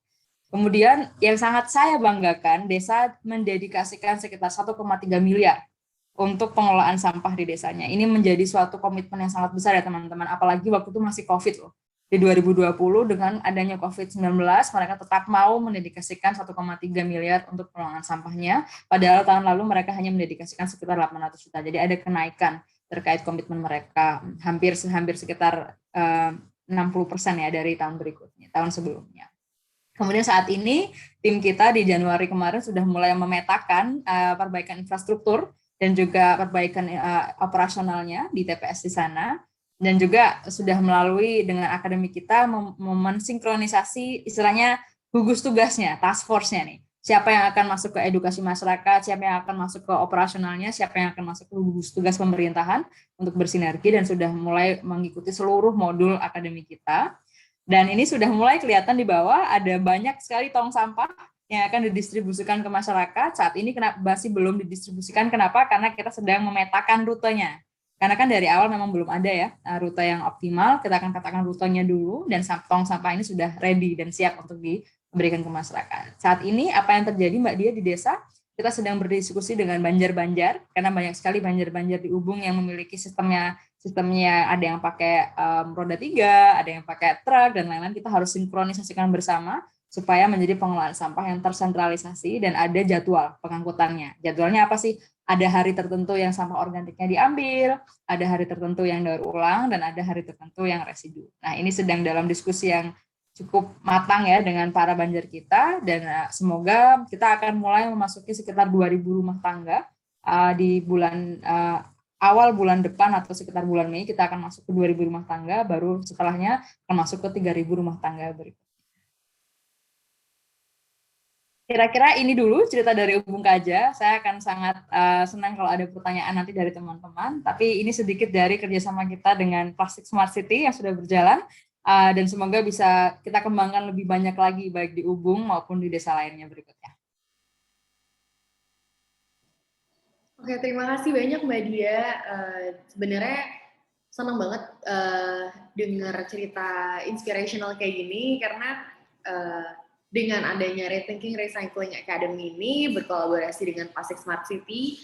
Kemudian yang sangat saya banggakan, desa mendedikasikan sekitar 1,3 miliar untuk pengelolaan sampah di desanya. Ini menjadi suatu komitmen yang sangat besar ya teman-teman, apalagi waktu itu masih COVID loh. Di 2020 dengan adanya COVID-19, mereka tetap mau mendedikasikan 1,3 miliar untuk pengelolaan sampahnya, padahal tahun lalu mereka hanya mendedikasikan sekitar 800 juta. Jadi ada kenaikan terkait komitmen mereka, hampir sekitar 60% ya dari tahun berikutnya, tahun sebelumnya. Kemudian saat ini, tim kita di Januari kemarin sudah mulai memetakan perbaikan infrastruktur dan juga perbaikan operasionalnya di TPS di sana. Dan juga sudah melalui dengan akademi kita mensinkronisasi istilahnya gugus tugasnya, task force-nya nih. Siapa yang akan masuk ke edukasi masyarakat, siapa yang akan masuk ke operasionalnya, siapa yang akan masuk ke gugus tugas pemerintahan untuk bersinergi dan sudah mulai mengikuti seluruh modul akademi kita. Dan ini sudah mulai kelihatan di bawah ada banyak sekali tong sampah yang akan didistribusikan ke masyarakat. Saat ini masih belum didistribusikan, kenapa? Karena kita sedang memetakan rutenya. Karena kan dari awal memang belum ada ya rute yang optimal, kita akan katakan rutenya dulu dan tong sampah ini sudah ready dan siap untuk diberikan ke masyarakat. Saat ini apa yang terjadi Mbak Dia di desa, kita sedang berdiskusi dengan banjar-banjar, karena banyak sekali banjar-banjar di Ubung yang memiliki sistemnya ada yang pakai roda 3, ada yang pakai truk dan lain-lain. Kita harus sinkronisasikan bersama supaya menjadi pengelolaan sampah yang tersentralisasi dan ada jadwal pengangkutannya. Jadwalnya apa sih? Ada hari tertentu yang sampah organiknya diambil, ada hari tertentu yang daur ulang, dan ada hari tertentu yang residu. Nah, ini sedang dalam diskusi yang cukup matang ya dengan para banjar kita, dan semoga kita akan mulai memasuki sekitar 2.000 rumah tangga di bulan awal bulan depan atau sekitar bulan Mei kita akan masuk ke 2.000 rumah tangga, baru setelahnya akan masuk ke 3.000 rumah tangga berikutnya. Kira-kira ini dulu cerita dari Ubung Kaja. Saya akan sangat senang kalau ada pertanyaan nanti dari teman-teman. Tapi ini sedikit dari kerjasama kita dengan Plastic Smart City yang sudah berjalan. Dan semoga bisa kita kembangkan lebih banyak lagi, baik di Ubung maupun di desa lainnya berikutnya. Oke, terima kasih banyak Mbak Dia. Sebenarnya senang banget dengar cerita inspirational kayak gini, karena dengan adanya Rethinking Recycling Academy ini berkolaborasi dengan Plastic Smart City,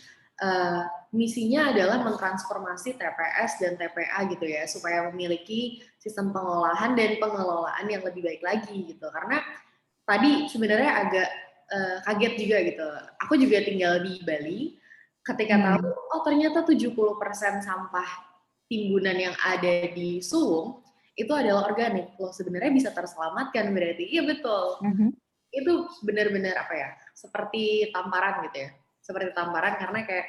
misinya adalah mentransformasi TPS dan TPA gitu ya, supaya memiliki sistem pengolahan dan pengelolaan yang lebih baik lagi gitu. Karena tadi sebenarnya agak kaget juga gitu. Aku juga tinggal di Bali, ketika tahu oh ternyata 70% sampah timbunan yang ada di Suwung itu adalah organik. Loh, sebenarnya bisa terselamatkan berarti. Iya betul. Itu benar-benar seperti tamparan gitu ya. Seperti tamparan, karena kayak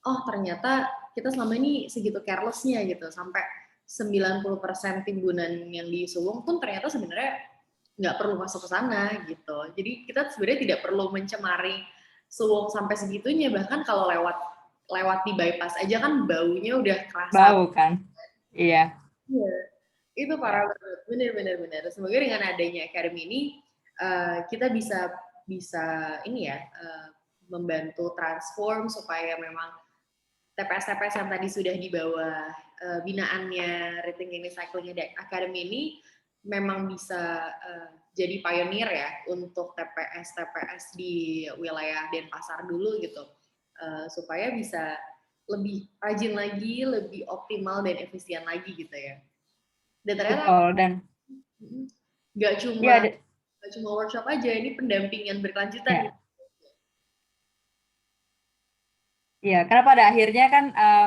oh ternyata kita selama ini segitu careless-nya gitu, sampai 90% timbunan yang di Suwung pun ternyata sebenarnya nggak perlu masuk ke sana gitu. Jadi kita sebenarnya tidak perlu mencemari Suwung sampai segitunya, bahkan kalau lewat di bypass aja kan baunya udah kerasa. Bau kan? Iya. Iya, itu parah banget, benar. Semoga dengan adanya academy ini kita bisa ini ya membantu transform supaya memang TPS-TPS yang tadi sudah di bawah binaannya Rethinking Recycling Academy ini memang bisa jadi pionir ya untuk TPS-TPS di wilayah Denpasar dulu gitu, supaya bisa lebih rajin lagi, lebih optimal dan efisien lagi gitu ya. Dan ternyata Betul, dan nggak ya, cuma workshop aja, ini pendampingan berkelanjutan. ya. Ya, karena pada akhirnya kan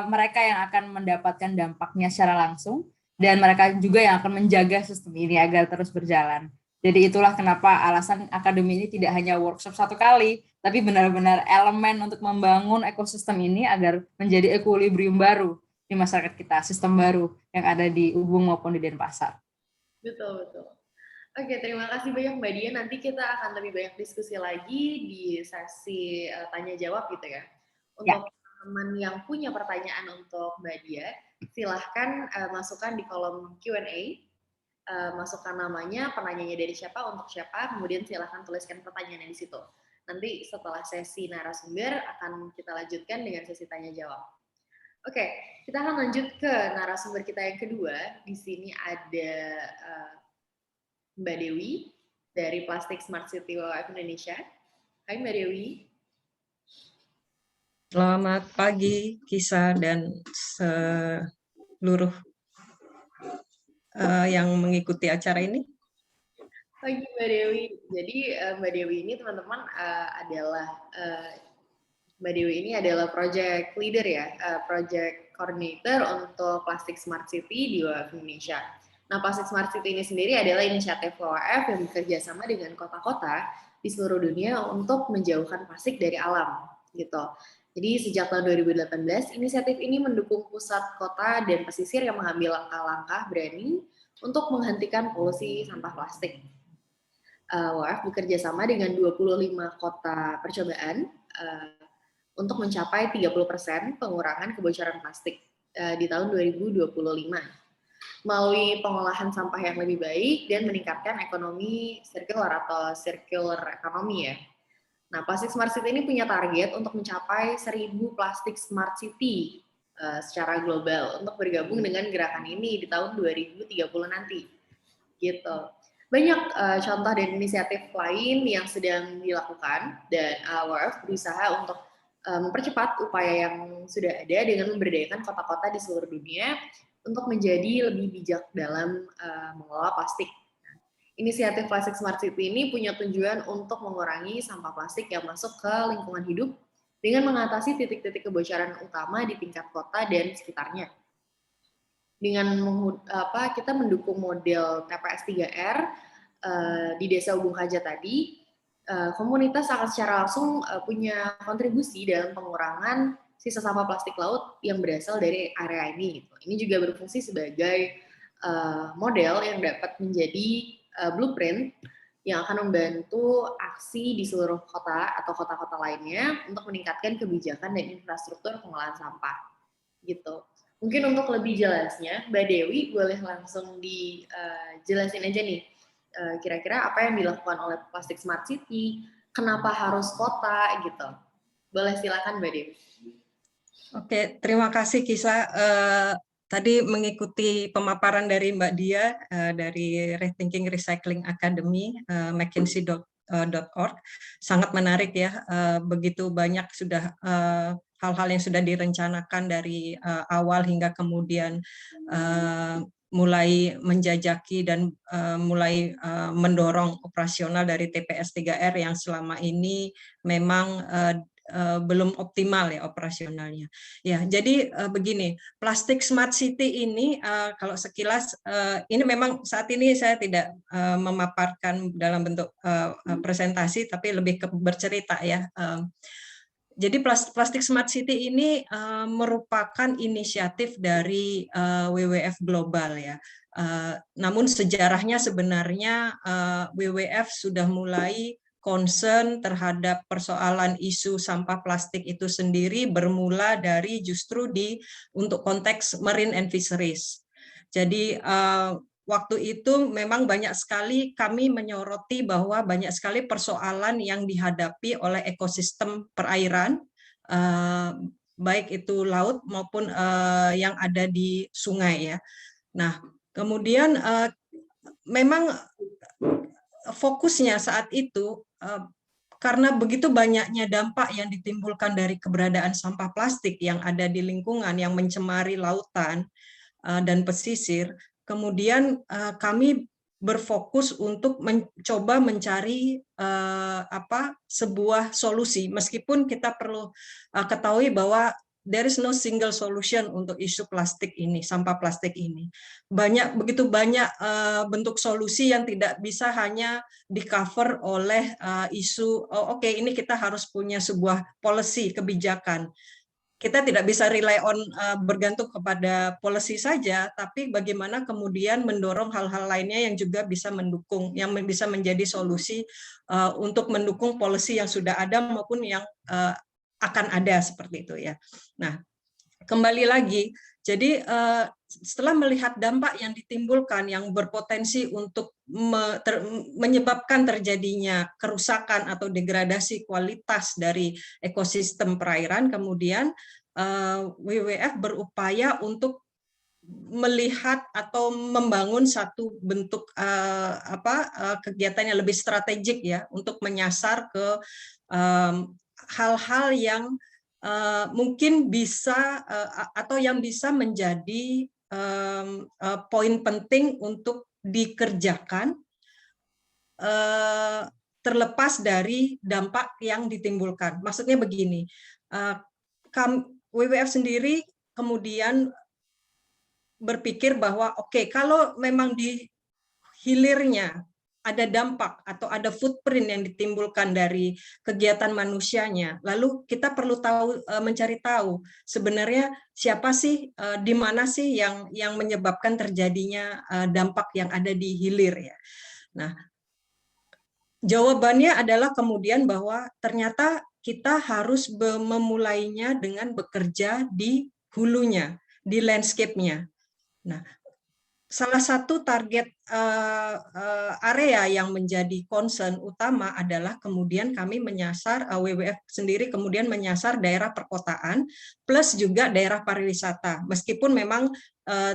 mereka yang akan mendapatkan dampaknya secara langsung, dan mereka juga yang akan menjaga sistem ini agar terus berjalan. Jadi itulah kenapa alasan akademi ini tidak hanya workshop satu kali, tapi benar-benar elemen untuk membangun ekosistem ini agar menjadi equilibrium baru di masyarakat kita, sistem baru yang ada di Ubung maupun di Denpasar. Betul. Oke, terima kasih banyak Mbak Dia. Nanti kita akan lebih banyak diskusi lagi di sesi tanya jawab gitu ya. Untuk teman yang punya pertanyaan untuk Mbak Dia, silahkan masukkan di kolom Q&A, masukkan namanya, penanyanya dari siapa, untuk siapa, kemudian silahkan tuliskan pertanyaannya di situ. Nanti setelah sesi narasumber akan kita lanjutkan dengan sesi tanya jawab. Oke, kita akan lanjut ke narasumber kita yang kedua. Di sini ada Mbak Dewi dari Plastic Smart City WWF Indonesia. Hai Mbak Dewi. Selamat pagi, Kisa dan seluruh yang mengikuti acara ini. Pagi Mbak Dewi. Jadi Mbak Dewi ini teman-teman Mbak Dewi ini adalah project leader ya, project coordinator untuk Plastic Smart City di WWF Indonesia. Nah, Plastic Smart City ini sendiri adalah inisiatif WWF yang bekerja sama dengan kota-kota di seluruh dunia untuk menjauhkan plastik dari alam, gitu. Jadi sejak tahun 2018, inisiatif ini mendukung pusat kota dan pesisir yang mengambil langkah-langkah berani untuk menghentikan polusi sampah plastik. WWF bekerja sama dengan 25 kota percobaan untuk mencapai 30% pengurangan kebocoran plastik di tahun 2025 melalui pengolahan sampah yang lebih baik dan meningkatkan ekonomi sirkular atau circular economy ya. Nah, Plastic Smart City ini punya target untuk mencapai 1.000 Plastic Smart City secara global untuk bergabung dengan gerakan ini di tahun 2030 nanti. Gitu. Banyak contoh dan inisiatif lain yang sedang dilakukan dan WWF berusaha untuk mempercepat upaya yang sudah ada dengan memberdayakan kota-kota di seluruh dunia untuk menjadi lebih bijak dalam mengelola plastik. Inisiatif Plastic Smart City ini punya tujuan untuk mengurangi sampah plastik yang masuk ke lingkungan hidup dengan mengatasi titik-titik kebocoran utama di tingkat kota dan sekitarnya. Dengan kita mendukung model TPS 3R di Desa Ubung Kaja tadi, komunitas akan secara langsung punya kontribusi dalam pengurangan sisa sampah plastik laut yang berasal dari area ini. Ini juga berfungsi sebagai model yang dapat menjadi blueprint yang akan membantu aksi di seluruh kota atau kota-kota lainnya untuk meningkatkan kebijakan dan infrastruktur pengolahan sampah. Gitu. Mungkin untuk lebih jelasnya, Mbak Dewi boleh langsung dijelasin aja nih, kira-kira apa yang dilakukan oleh Plastic Smart City, kenapa harus kota gitu. Boleh silakan Mbak Dewi. Oke, terima kasih Kisa. Tadi mengikuti pemaparan dari Mbak Dia dari Rethinking Recycling Academy, mckinsey.org, sangat menarik ya. Begitu banyak sudah hal-hal yang sudah direncanakan dari awal hingga kemudian mulai menjajaki dan mulai mendorong operasional dari TPS 3R yang selama ini memang belum optimal ya operasionalnya. Ya, jadi begini, Plastic Smart City ini kalau sekilas ini memang saat ini saya tidak memaparkan dalam bentuk presentasi, tapi lebih ke bercerita ya. Jadi Plastik Smart City ini merupakan inisiatif dari WWF Global ya. Namun sejarahnya sebenarnya WWF sudah mulai concern terhadap persoalan isu sampah plastik itu sendiri bermula dari justru untuk konteks marine and fisheries. Jadi waktu itu memang banyak sekali kami menyoroti bahwa banyak sekali persoalan yang dihadapi oleh ekosistem perairan, baik itu laut maupun yang ada di sungai ya. Nah, kemudian memang fokusnya saat itu karena begitu banyaknya dampak yang ditimbulkan dari keberadaan sampah plastik yang ada di lingkungan yang mencemari lautan dan pesisir, kemudian kami berfokus untuk mencoba mencari sebuah solusi, meskipun kita perlu ketahui bahwa there is no single solution untuk isu plastik ini, sampah plastik ini. Begitu banyak bentuk solusi yang tidak bisa hanya di-cover oleh isu, oke, ini kita harus punya sebuah policy, kebijakan. Kita tidak bisa rely on bergantung kepada policy saja, tapi bagaimana kemudian mendorong hal-hal lainnya yang juga bisa mendukung, yang bisa menjadi solusi untuk mendukung policy yang sudah ada maupun yang akan ada seperti itu ya. Nah, kembali lagi, jadi setelah melihat dampak yang ditimbulkan yang berpotensi untuk menyebabkan terjadinya kerusakan atau degradasi kualitas dari ekosistem perairan, kemudian WWF berupaya untuk melihat atau membangun satu bentuk kegiatan yang lebih strategik ya untuk menyasar ke hal-hal yang mungkin bisa atau yang bisa menjadi poin penting untuk dikerjakan terlepas dari dampak yang ditimbulkan. Maksudnya begini, WWF sendiri kemudian berpikir bahwa oke, kalau memang di hilirnya ada dampak atau ada footprint yang ditimbulkan dari kegiatan manusianya, lalu kita perlu mencari tahu sebenarnya siapa sih, di mana sih yang menyebabkan terjadinya dampak yang ada di hilir ya. Nah, jawabannya adalah kemudian bahwa ternyata kita harus memulainya dengan bekerja di hulunya, di landscape-nya. Nah, salah satu target area yang menjadi concern utama adalah kemudian kami menyasar, WWF sendiri kemudian menyasar daerah perkotaan plus juga daerah pariwisata. Meskipun memang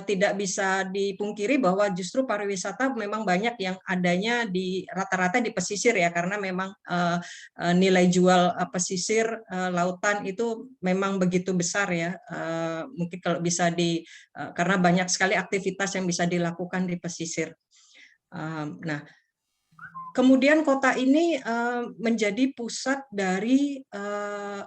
tidak bisa dipungkiri bahwa justru pariwisata memang banyak yang adanya di rata-rata di pesisir ya, karena memang nilai jual pesisir lautan itu memang begitu besar ya. Mungkin kalau bisa karena banyak sekali aktivitas yang bisa dilakukan di pesisir. Nah, kemudian kota ini menjadi pusat dari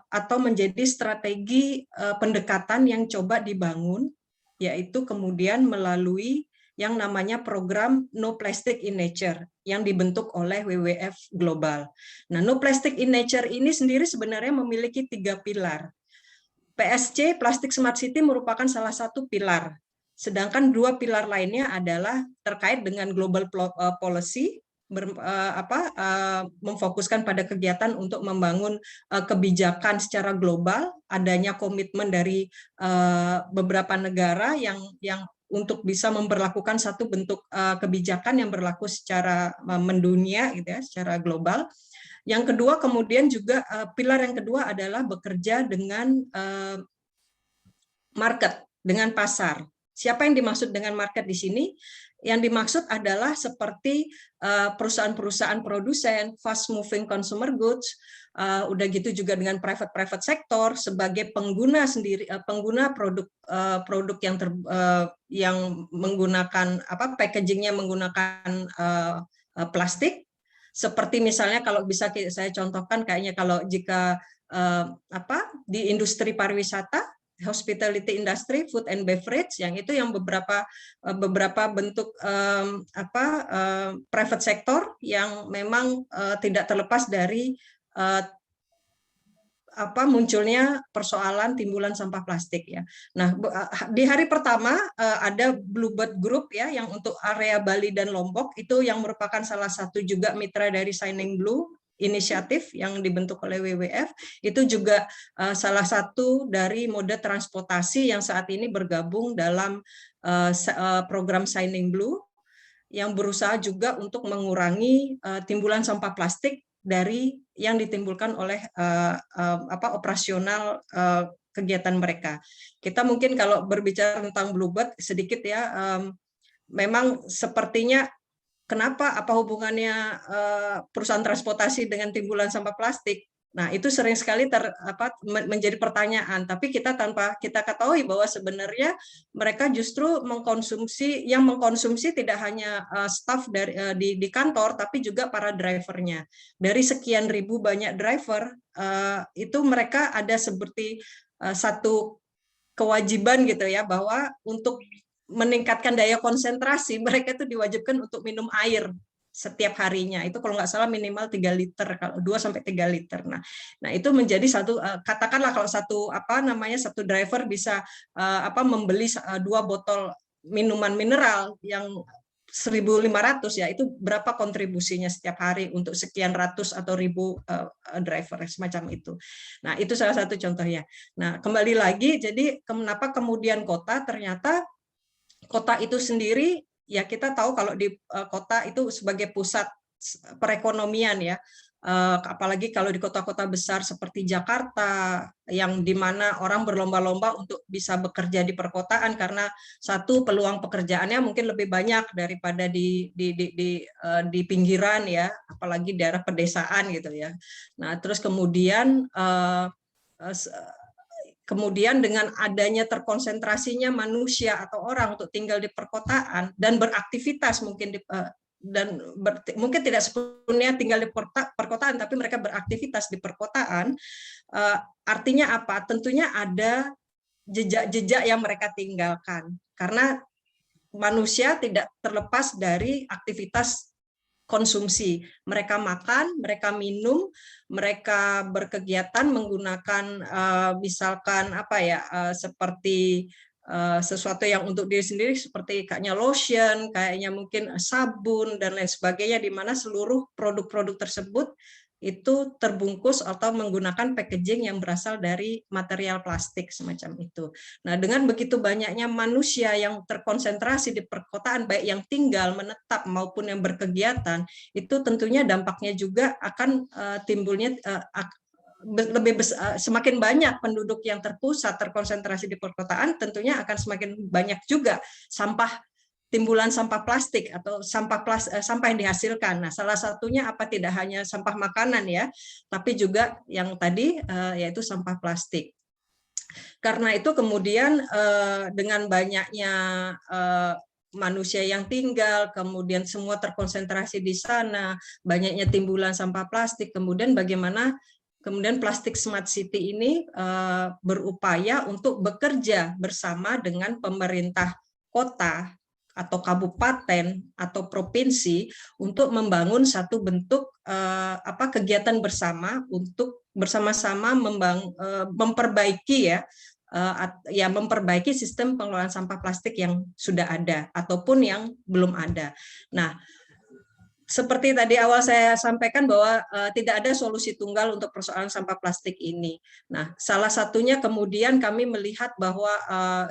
atau menjadi strategi pendekatan yang coba dibangun, yaitu kemudian melalui yang namanya program No Plastic in Nature yang dibentuk oleh WWF Global. Nah, No Plastic in Nature ini sendiri sebenarnya memiliki 3 pilar. PSC, Plastic Smart City, merupakan salah satu pilar. Sedangkan 2 pilar lainnya adalah terkait dengan global policy, memfokuskan pada kegiatan untuk membangun kebijakan secara global, adanya komitmen dari beberapa negara yang untuk bisa memperlakukan satu bentuk kebijakan yang berlaku secara mendunia gitu ya, secara global. Yang kedua kemudian juga pilar yang kedua adalah bekerja dengan market, dengan pasar. Siapa yang dimaksud dengan market di sini? Yang dimaksud adalah seperti perusahaan-perusahaan produsen, fast moving consumer goods, udah gitu juga dengan private sector sebagai pengguna sendiri, pengguna produk yang menggunakan packagingnya menggunakan plastik. Seperti misalnya kalau bisa saya contohkan kayaknya kalau jika di industri pariwisata, hospitality industry, food and beverage, yang itu yang beberapa bentuk private sector yang memang tidak terlepas dari munculnya persoalan timbulan sampah plastik ya. Nah, di hari pertama ada Bluebird Group ya yang untuk area Bali dan Lombok itu yang merupakan salah satu juga mitra dari Signing Blue inisiatif yang dibentuk oleh WWF, itu juga salah satu dari mode transportasi yang saat ini bergabung dalam program Signing Blue yang berusaha juga untuk mengurangi timbulan sampah plastik dari yang ditimbulkan oleh operasional kegiatan mereka. Kita mungkin kalau berbicara tentang Bluebird sedikit ya, memang sepertinya kenapa, apa hubungannya perusahaan transportasi dengan timbulan sampah plastik? Nah, itu sering sekali menjadi pertanyaan, tapi tanpa kita ketahui bahwa sebenarnya mereka justru mengkonsumsi tidak hanya staf di kantor, tapi juga para drivernya. Dari sekian ribu banyak driver, itu mereka ada seperti satu kewajiban gitu ya, bahwa untuk meningkatkan daya konsentrasi, mereka itu diwajibkan untuk minum air setiap harinya. Itu kalau nggak salah minimal 3 liter, kalau 2-3 liter. Nah, itu menjadi satu, katakanlah kalau satu driver bisa membeli 2 botol minuman mineral yang 1.500 ya, itu berapa kontribusinya setiap hari untuk sekian ratus atau ribu driver semacam itu. Nah, itu salah satu contohnya. Nah, kembali lagi, jadi kenapa kemudian kota itu sendiri, ya kita tahu kalau di kota itu sebagai pusat perekonomian ya, apalagi kalau di kota-kota besar seperti Jakarta, yang dimana orang berlomba-lomba untuk bisa bekerja di perkotaan karena satu, peluang pekerjaannya mungkin lebih banyak daripada di pinggiran ya, apalagi daerah pedesaan gitu ya. Nah, terus kemudian dengan adanya terkonsentrasinya manusia atau orang untuk tinggal di perkotaan dan beraktivitas mungkin mungkin tidak sepenuhnya tinggal di perkotaan, tapi mereka beraktivitas di perkotaan, artinya apa? Tentunya ada jejak-jejak yang mereka tinggalkan, karena manusia tidak terlepas dari aktivitas konsumsi. Mereka makan, mereka minum, mereka berkegiatan menggunakan misalkan seperti sesuatu yang untuk diri sendiri seperti kayaknya lotion, kayaknya mungkin sabun dan lain sebagainya, di mana seluruh produk-produk tersebut itu terbungkus atau menggunakan packaging yang berasal dari material plastik semacam itu. Nah, dengan begitu banyaknya manusia yang terkonsentrasi di perkotaan, baik yang tinggal, menetap maupun yang berkegiatan, itu tentunya dampaknya juga akan timbulnya semakin banyak penduduk yang terpusat terkonsentrasi di perkotaan, tentunya akan semakin banyak juga timbulan sampah plastik atau sampah yang dihasilkan. Nah, salah satunya tidak hanya sampah makanan ya, tapi juga yang tadi yaitu sampah plastik. Karena itu kemudian dengan banyaknya manusia yang tinggal, kemudian semua terkonsentrasi di sana, banyaknya timbulan sampah plastik, kemudian bagaimana Plastic Smart City ini berupaya untuk bekerja bersama dengan pemerintah kota atau kabupaten atau provinsi untuk membangun satu bentuk kegiatan bersama untuk bersama-sama memperbaiki memperbaiki sistem pengelolaan sampah plastik yang sudah ada ataupun yang belum ada. Nah, seperti tadi awal saya sampaikan bahwa tidak ada solusi tunggal untuk persoalan sampah plastik ini. Nah, salah satunya kemudian kami melihat bahwa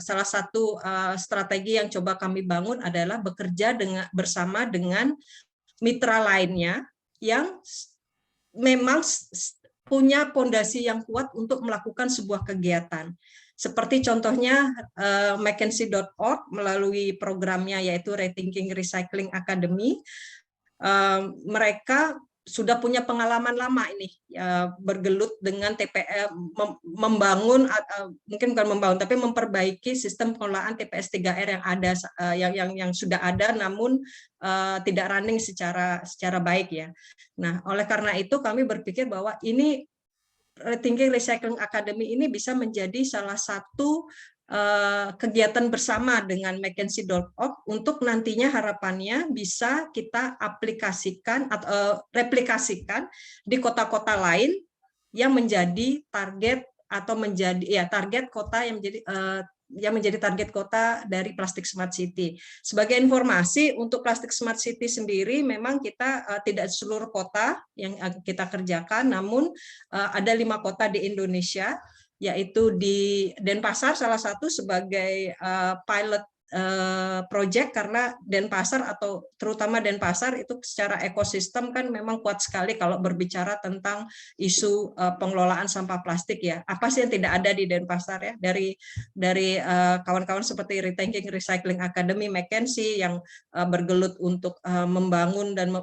salah satu strategi yang coba kami bangun adalah bekerja bersama dengan mitra lainnya yang memang punya fondasi yang kuat untuk melakukan sebuah kegiatan. Seperti contohnya McKinsey.org melalui programnya yaitu Rethinking Recycling Academy. Mereka sudah punya pengalaman lama ini bergelut dengan TPS, memperbaiki sistem pengelolaan TPS 3R yang ada yang sudah ada namun tidak running secara baik ya. Nah, oleh karena itu kami berpikir bahwa ini Rethinking Recycling Academy ini bisa menjadi salah satu kegiatan bersama dengan McKinsey.org untuk nantinya harapannya bisa kita aplikasikan atau replikasikan di kota-kota lain yang menjadi target atau menjadi target kota yang menjadi target kota dari Plastik Smart City. Sebagai informasi, untuk Plastik Smart City sendiri memang kita tidak seluruh kota yang kita kerjakan, namun ada 5 kota di Indonesia, yaitu di Denpasar salah satu sebagai pilot project, karena Denpasar atau terutama Denpasar itu secara ekosistem kan memang kuat sekali kalau berbicara tentang isu pengelolaan sampah plastik ya. Apa sih yang tidak ada di Denpasar ya? Dari kawan-kawan seperti Rethinking Recycling Academy, McKinsey yang bergelut untuk membangun dan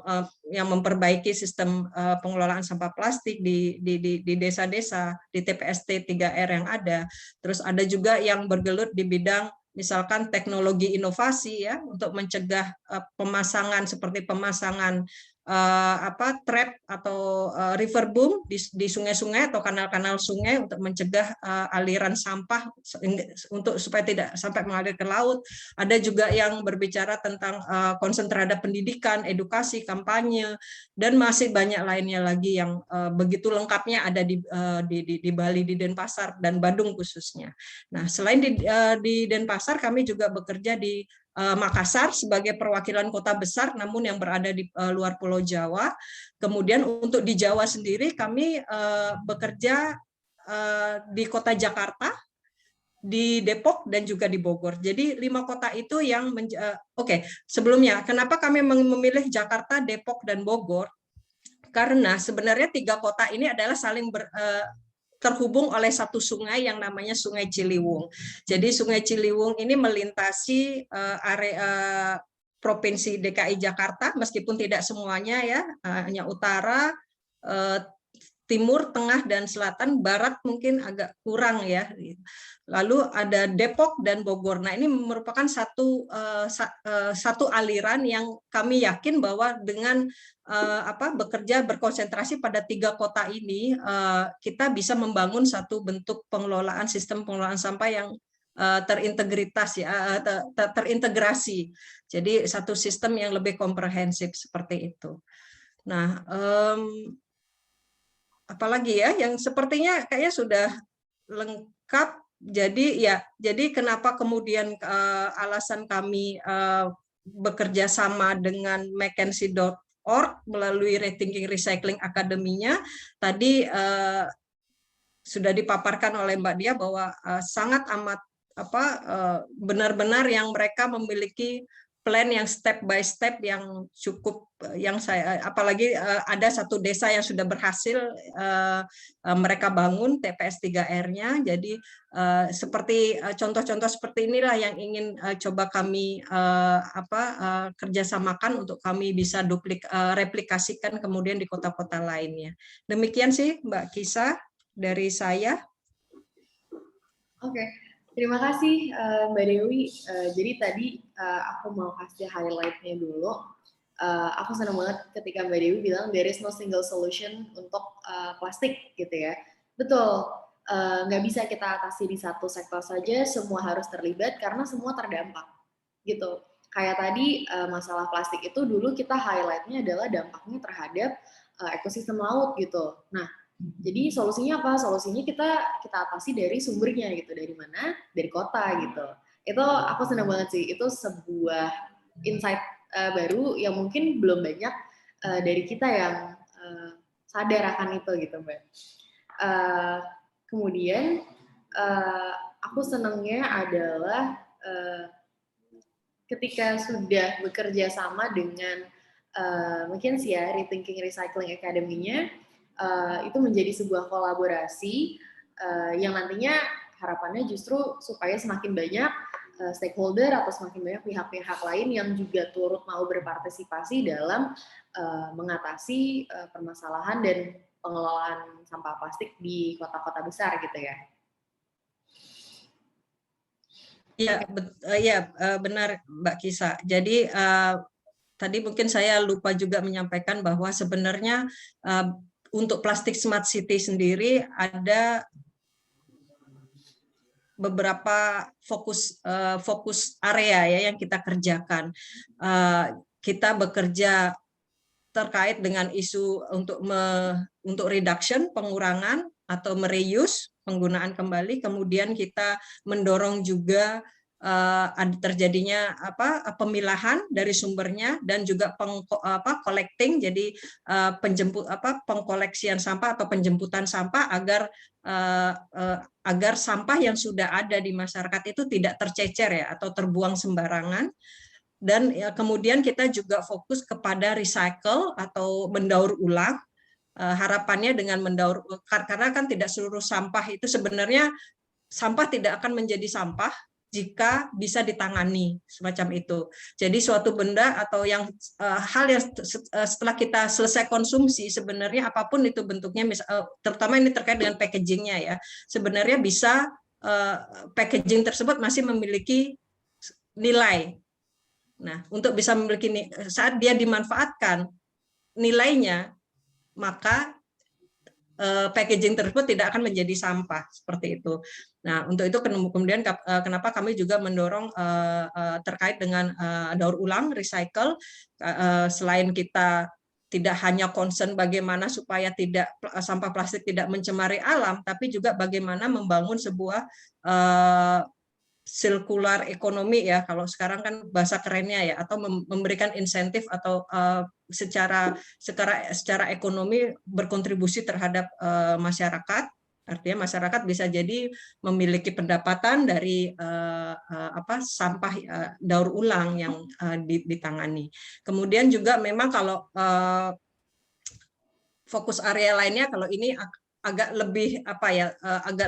yang memperbaiki sistem pengelolaan sampah plastik di desa-desa, di TPST 3R yang ada. Terus ada juga yang bergelut di bidang misalkan teknologi inovasi ya untuk mencegah pemasangan seperti pemasangan trap atau river boom di sungai-sungai atau kanal-kanal sungai untuk mencegah aliran sampah untuk supaya tidak sampai mengalir ke laut. Ada juga yang berbicara tentang concern terhadap pendidikan, edukasi, kampanye, dan masih banyak lainnya lagi yang begitu lengkapnya ada di Bali, di Denpasar dan Badung khususnya. Nah, selain di Denpasar, kami juga bekerja di Makassar sebagai perwakilan kota besar, namun yang berada di luar Pulau Jawa. Kemudian untuk di Jawa sendiri, kami bekerja di kota Jakarta, di Depok, dan juga di Bogor. Jadi 5 kota itu yang sebelumnya, kenapa kami memilih Jakarta, Depok, dan Bogor? Karena sebenarnya 3 kota ini adalah saling terhubung oleh satu sungai yang namanya Sungai Ciliwung. Jadi Sungai Ciliwung ini melintasi area Provinsi DKI Jakarta, meskipun tidak semuanya ya, hanya utara, timur, tengah, dan selatan, barat mungkin agak kurang ya. Lalu ada Depok dan Bogor. Nah, ini merupakan satu aliran yang kami yakin bahwa dengan bekerja berkonsentrasi pada 3 kota ini, kita bisa membangun satu bentuk pengelolaan sistem pengelolaan sampah yang terintegrasi. Jadi satu sistem yang lebih komprehensif seperti itu. Nah, apalagi ya yang sepertinya kayaknya sudah lengkap. Jadi kenapa kemudian alasan kami bekerja sama dengan McKinsey.org melalui Rethinking Recycling Academy-nya tadi sudah dipaparkan oleh Mbak Dia bahwa sangat amat benar-benar yang mereka memiliki plan yang step by step yang cukup, yang saya apalagi ada satu desa yang sudah berhasil mereka bangun TPS 3R-nya. Jadi seperti contoh-contoh seperti inilah yang ingin coba kami kerjasamakan untuk kami bisa replikasikan kemudian di kota-kota lainnya. Demikian sih Mbak Kisa dari saya. Oke. Terima kasih Mbak Dewi. Jadi tadi aku mau kasih highlight-nya dulu. Aku senang banget ketika Mbak Dewi bilang there is no single solution untuk plastik gitu ya. Betul, nggak bisa kita atasi di satu sektor saja, semua harus terlibat karena semua terdampak gitu. Kayak tadi masalah plastik itu dulu kita highlight-nya adalah dampaknya terhadap ekosistem laut gitu. Nah, jadi solusinya apa? Solusinya kita atasi dari sumbernya gitu. Dari mana? Dari kota gitu. Itu aku senang banget sih. Itu sebuah insight baru yang mungkin belum banyak dari kita yang sadar akan itu gitu, Mbak. Kemudian aku senangnya adalah ketika sudah bekerja sama dengan McKinsey ya, Rethinking Recycling Academy-nya, itu menjadi sebuah kolaborasi yang nantinya harapannya justru supaya semakin banyak stakeholder atau semakin banyak pihak-pihak lain yang juga turut mau berpartisipasi dalam mengatasi permasalahan dan pengelolaan sampah plastik di kota-kota besar gitu ya. Iya, benar Mbak Kisa. Jadi tadi mungkin saya lupa juga menyampaikan bahwa sebenarnya untuk Plastik Smart City sendiri ada beberapa fokus area ya yang kita kerjakan. Kita bekerja terkait dengan isu untuk untuk reduction, pengurangan atau mereuse, penggunaan kembali. Kemudian kita mendorong juga terjadinya pemilahan dari sumbernya dan juga collecting, jadi pengkoleksian sampah atau penjemputan sampah agar sampah yang sudah ada di masyarakat itu tidak tercecer ya atau terbuang sembarangan. Dan kemudian kita juga fokus kepada recycle atau mendaur ulang. Harapannya dengan mendaur, karena kan tidak seluruh sampah itu sebenarnya sampah tidak akan menjadi sampah jika bisa ditangani semacam itu. Jadi suatu benda atau hal yang setelah kita selesai konsumsi, sebenarnya apapun itu bentuknya, terutama ini terkait dengan packagingnya ya, sebenarnya bisa packaging tersebut masih memiliki nilai. Nah, untuk bisa memiliki saat dia dimanfaatkan nilainya, maka packaging tersebut tidak akan menjadi sampah seperti itu. Nah, untuk itu kemudian kenapa kami juga mendorong terkait dengan daur ulang, recycle, selain kita tidak hanya concern bagaimana supaya sampah plastik tidak mencemari alam, tapi juga bagaimana membangun sebuah sirkular ekonomi ya, kalau sekarang kan bahasa kerennya ya, atau memberikan insentif atau secara ekonomi berkontribusi terhadap masyarakat. Artinya masyarakat bisa jadi memiliki pendapatan dari sampah daur ulang yang ditangani. Kemudian juga memang kalau fokus area lainnya, kalau ini agak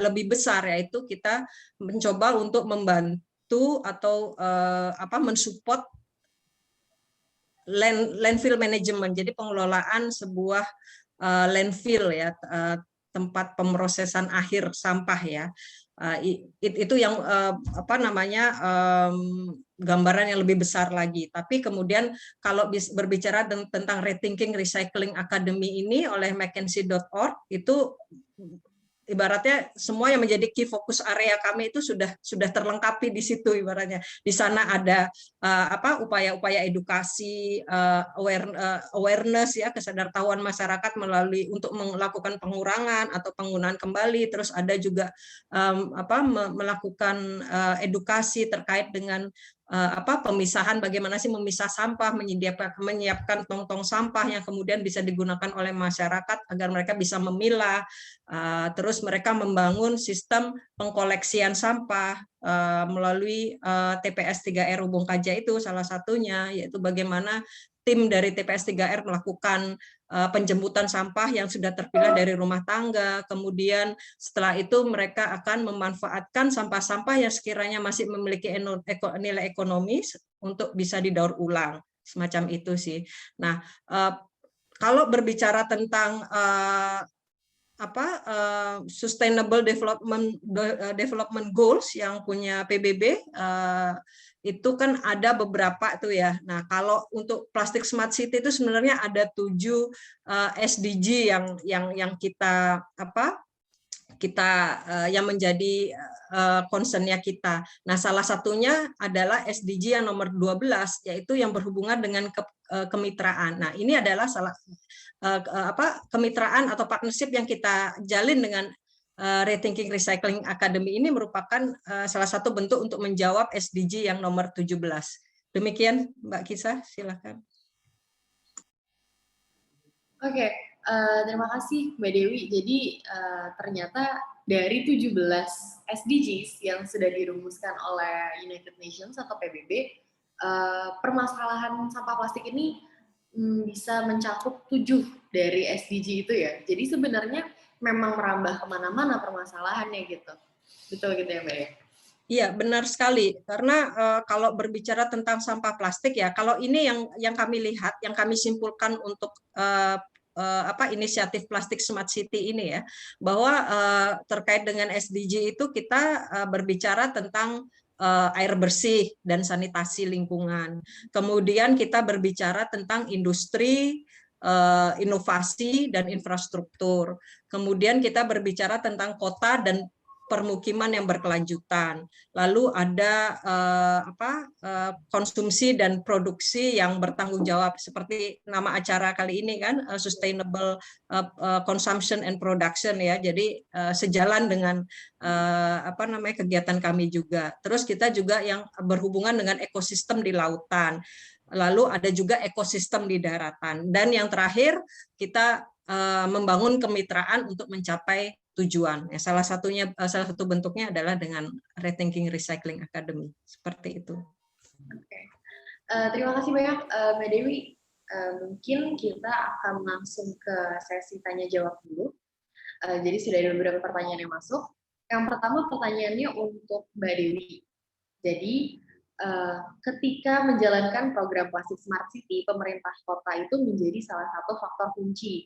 lebih besar, yaitu kita mencoba untuk membantu atau mensupport landfill management, jadi pengelolaan sebuah landfill ya, tempat pemrosesan akhir sampah ya. Itu yang gambaran yang lebih besar lagi. Tapi kemudian kalau berbicara tentang Rethinking Recycling Academy ini oleh McKinsey.org, itu ibaratnya semua yang menjadi key focus area kami itu sudah terlengkapi di situ ibaratnya. Di sana ada upaya-upaya edukasi, awareness ya, kesadartahuan masyarakat melalui untuk melakukan pengurangan atau penggunaan kembali. Terus ada juga melakukan edukasi terkait dengan pemisahan, bagaimana sih memisah sampah, menyiapkan tong-tong sampah yang kemudian bisa digunakan oleh masyarakat agar mereka bisa memilah. Terus mereka membangun sistem pengkoleksian sampah melalui TPS 3R Ubung Kaja, itu salah satunya, yaitu bagaimana tim dari TPS 3R melakukan penjemputan sampah yang sudah terpilah dari rumah tangga. Kemudian setelah itu mereka akan memanfaatkan sampah-sampah yang sekiranya masih memiliki nilai ekonomis untuk bisa didaur ulang, semacam itu sih. Nah, kalau berbicara tentang Sustainable Development Goals yang punya PBB, itu kan ada beberapa tuh ya. Nah, kalau untuk Plastic Smart City itu sebenarnya ada 7 SDG yang kita yang menjadi concern-nya kita. Nah, salah satunya adalah SDG yang nomor 12, yaitu yang berhubungan dengan kemitraan. Nah, ini adalah kemitraan atau partnership yang kita jalin dengan Rethinking Recycling Academy. Ini merupakan salah satu bentuk untuk menjawab SDG yang nomor 17. Demikian Mbak Kisah, silakan. Oke, terima kasih Mbak Dewi. Jadi ternyata dari 17 SDGs yang sudah dirumuskan oleh United Nations atau PBB, permasalahan sampah plastik ini bisa mencakup 7 dari SDG itu ya. Jadi sebenarnya memang merambah kemana-mana permasalahannya gitu. Betul gitu ya Mbak ya? Iya, benar sekali. Karena kalau berbicara tentang sampah plastik ya, kalau ini yang kami lihat, yang kami simpulkan untuk inisiatif Plastic Smart City ini ya, bahwa terkait dengan SDG itu kita berbicara tentang air bersih dan sanitasi lingkungan. Kemudian kita berbicara tentang industri, inovasi dan infrastruktur. Kemudian kita berbicara tentang kota dan permukiman yang berkelanjutan. Lalu ada konsumsi dan produksi yang bertanggung jawab, seperti nama acara kali ini kan, Sustainable Consumption and Production ya. Jadi sejalan dengan kegiatan kami juga. Terus kita juga yang berhubungan dengan ekosistem di lautan. Lalu ada juga ekosistem di daratan. Dan yang terakhir kita membangun kemitraan untuk mencapai tujuan. Salah satu bentuknya adalah dengan Rethinking Recycling Academy. Seperti itu. Oke. Terima kasih banyak Mbak Dewi. Mungkin kita akan langsung ke sesi tanya jawab dulu. Jadi sudah ada beberapa pertanyaan yang masuk. Yang pertama pertanyaannya untuk Mbak Dewi. Jadi ketika menjalankan program Plastik Smart City, pemerintah kota itu menjadi salah satu faktor kunci.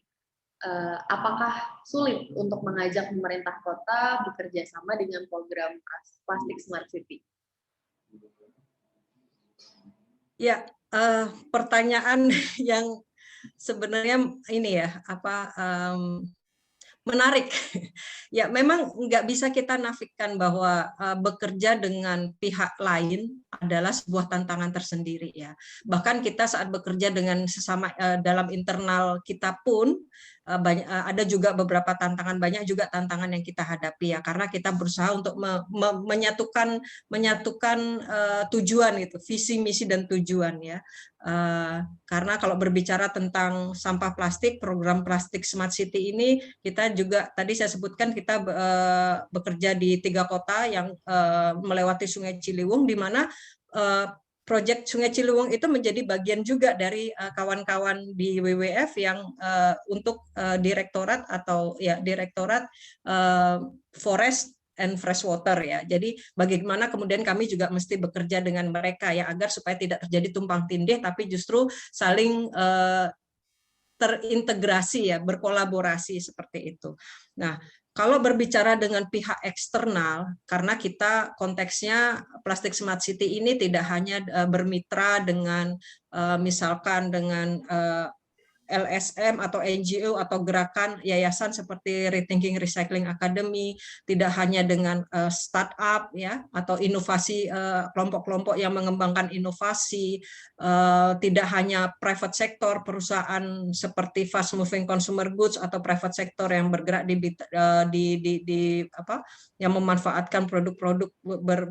Apakah sulit untuk mengajak pemerintah kota bekerja sama dengan program Plastik Smart City? Ya, pertanyaan yang sebenarnya ini ya, menarik. Ya, memang nggak bisa kita nafikan bahwa bekerja dengan pihak lain adalah sebuah tantangan tersendiri ya. Bahkan kita saat bekerja dengan sesama dalam internal kita pun ada juga beberapa tantangan, banyak juga tantangan yang kita hadapi ya, karena kita berusaha untuk menyatukan tujuan gitu, visi, misi dan tujuan ya. Karena kalau berbicara tentang sampah plastik, program Plastik Smart City ini kita juga tadi saya sebutkan kita bekerja di 3 kota yang melewati Sungai Ciliwung, di mana proyek Sungai Ciliwung itu menjadi bagian juga dari kawan-kawan di WWF yang untuk direktorat Forest and Freshwater ya. Jadi bagaimana kemudian kami juga mesti bekerja dengan mereka ya, agar supaya tidak terjadi tumpang tindih, tapi justru saling terintegrasi ya, berkolaborasi seperti itu. Nah, kalau berbicara dengan pihak eksternal, karena kita konteksnya Plastik Smart City ini tidak hanya bermitra dengan misalkan dengan LSM atau NGO atau gerakan yayasan seperti Rethinking Recycling Academy, tidak hanya dengan startup ya atau inovasi, kelompok-kelompok yang mengembangkan inovasi, tidak hanya private sector, perusahaan seperti fast moving consumer goods atau private sector yang bergerak yang memanfaatkan produk-produk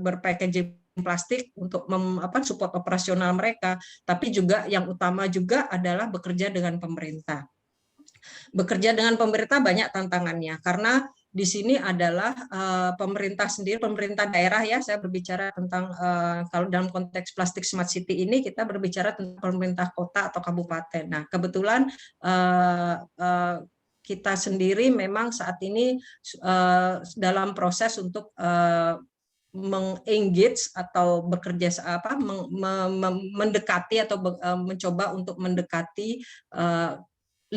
berpackaging plastik untuk support operasional mereka, tapi juga yang utama juga adalah bekerja dengan pemerintah. Bekerja dengan pemerintah banyak tantangannya, karena di sini adalah pemerintah sendiri, pemerintah daerah ya, saya berbicara tentang kalau dalam konteks Plastik Smart City ini kita berbicara tentang pemerintah kota atau kabupaten. Nah, kebetulan kita sendiri memang saat ini dalam proses untuk mengengage atau bekerja mendekati atau mencoba untuk mendekati 5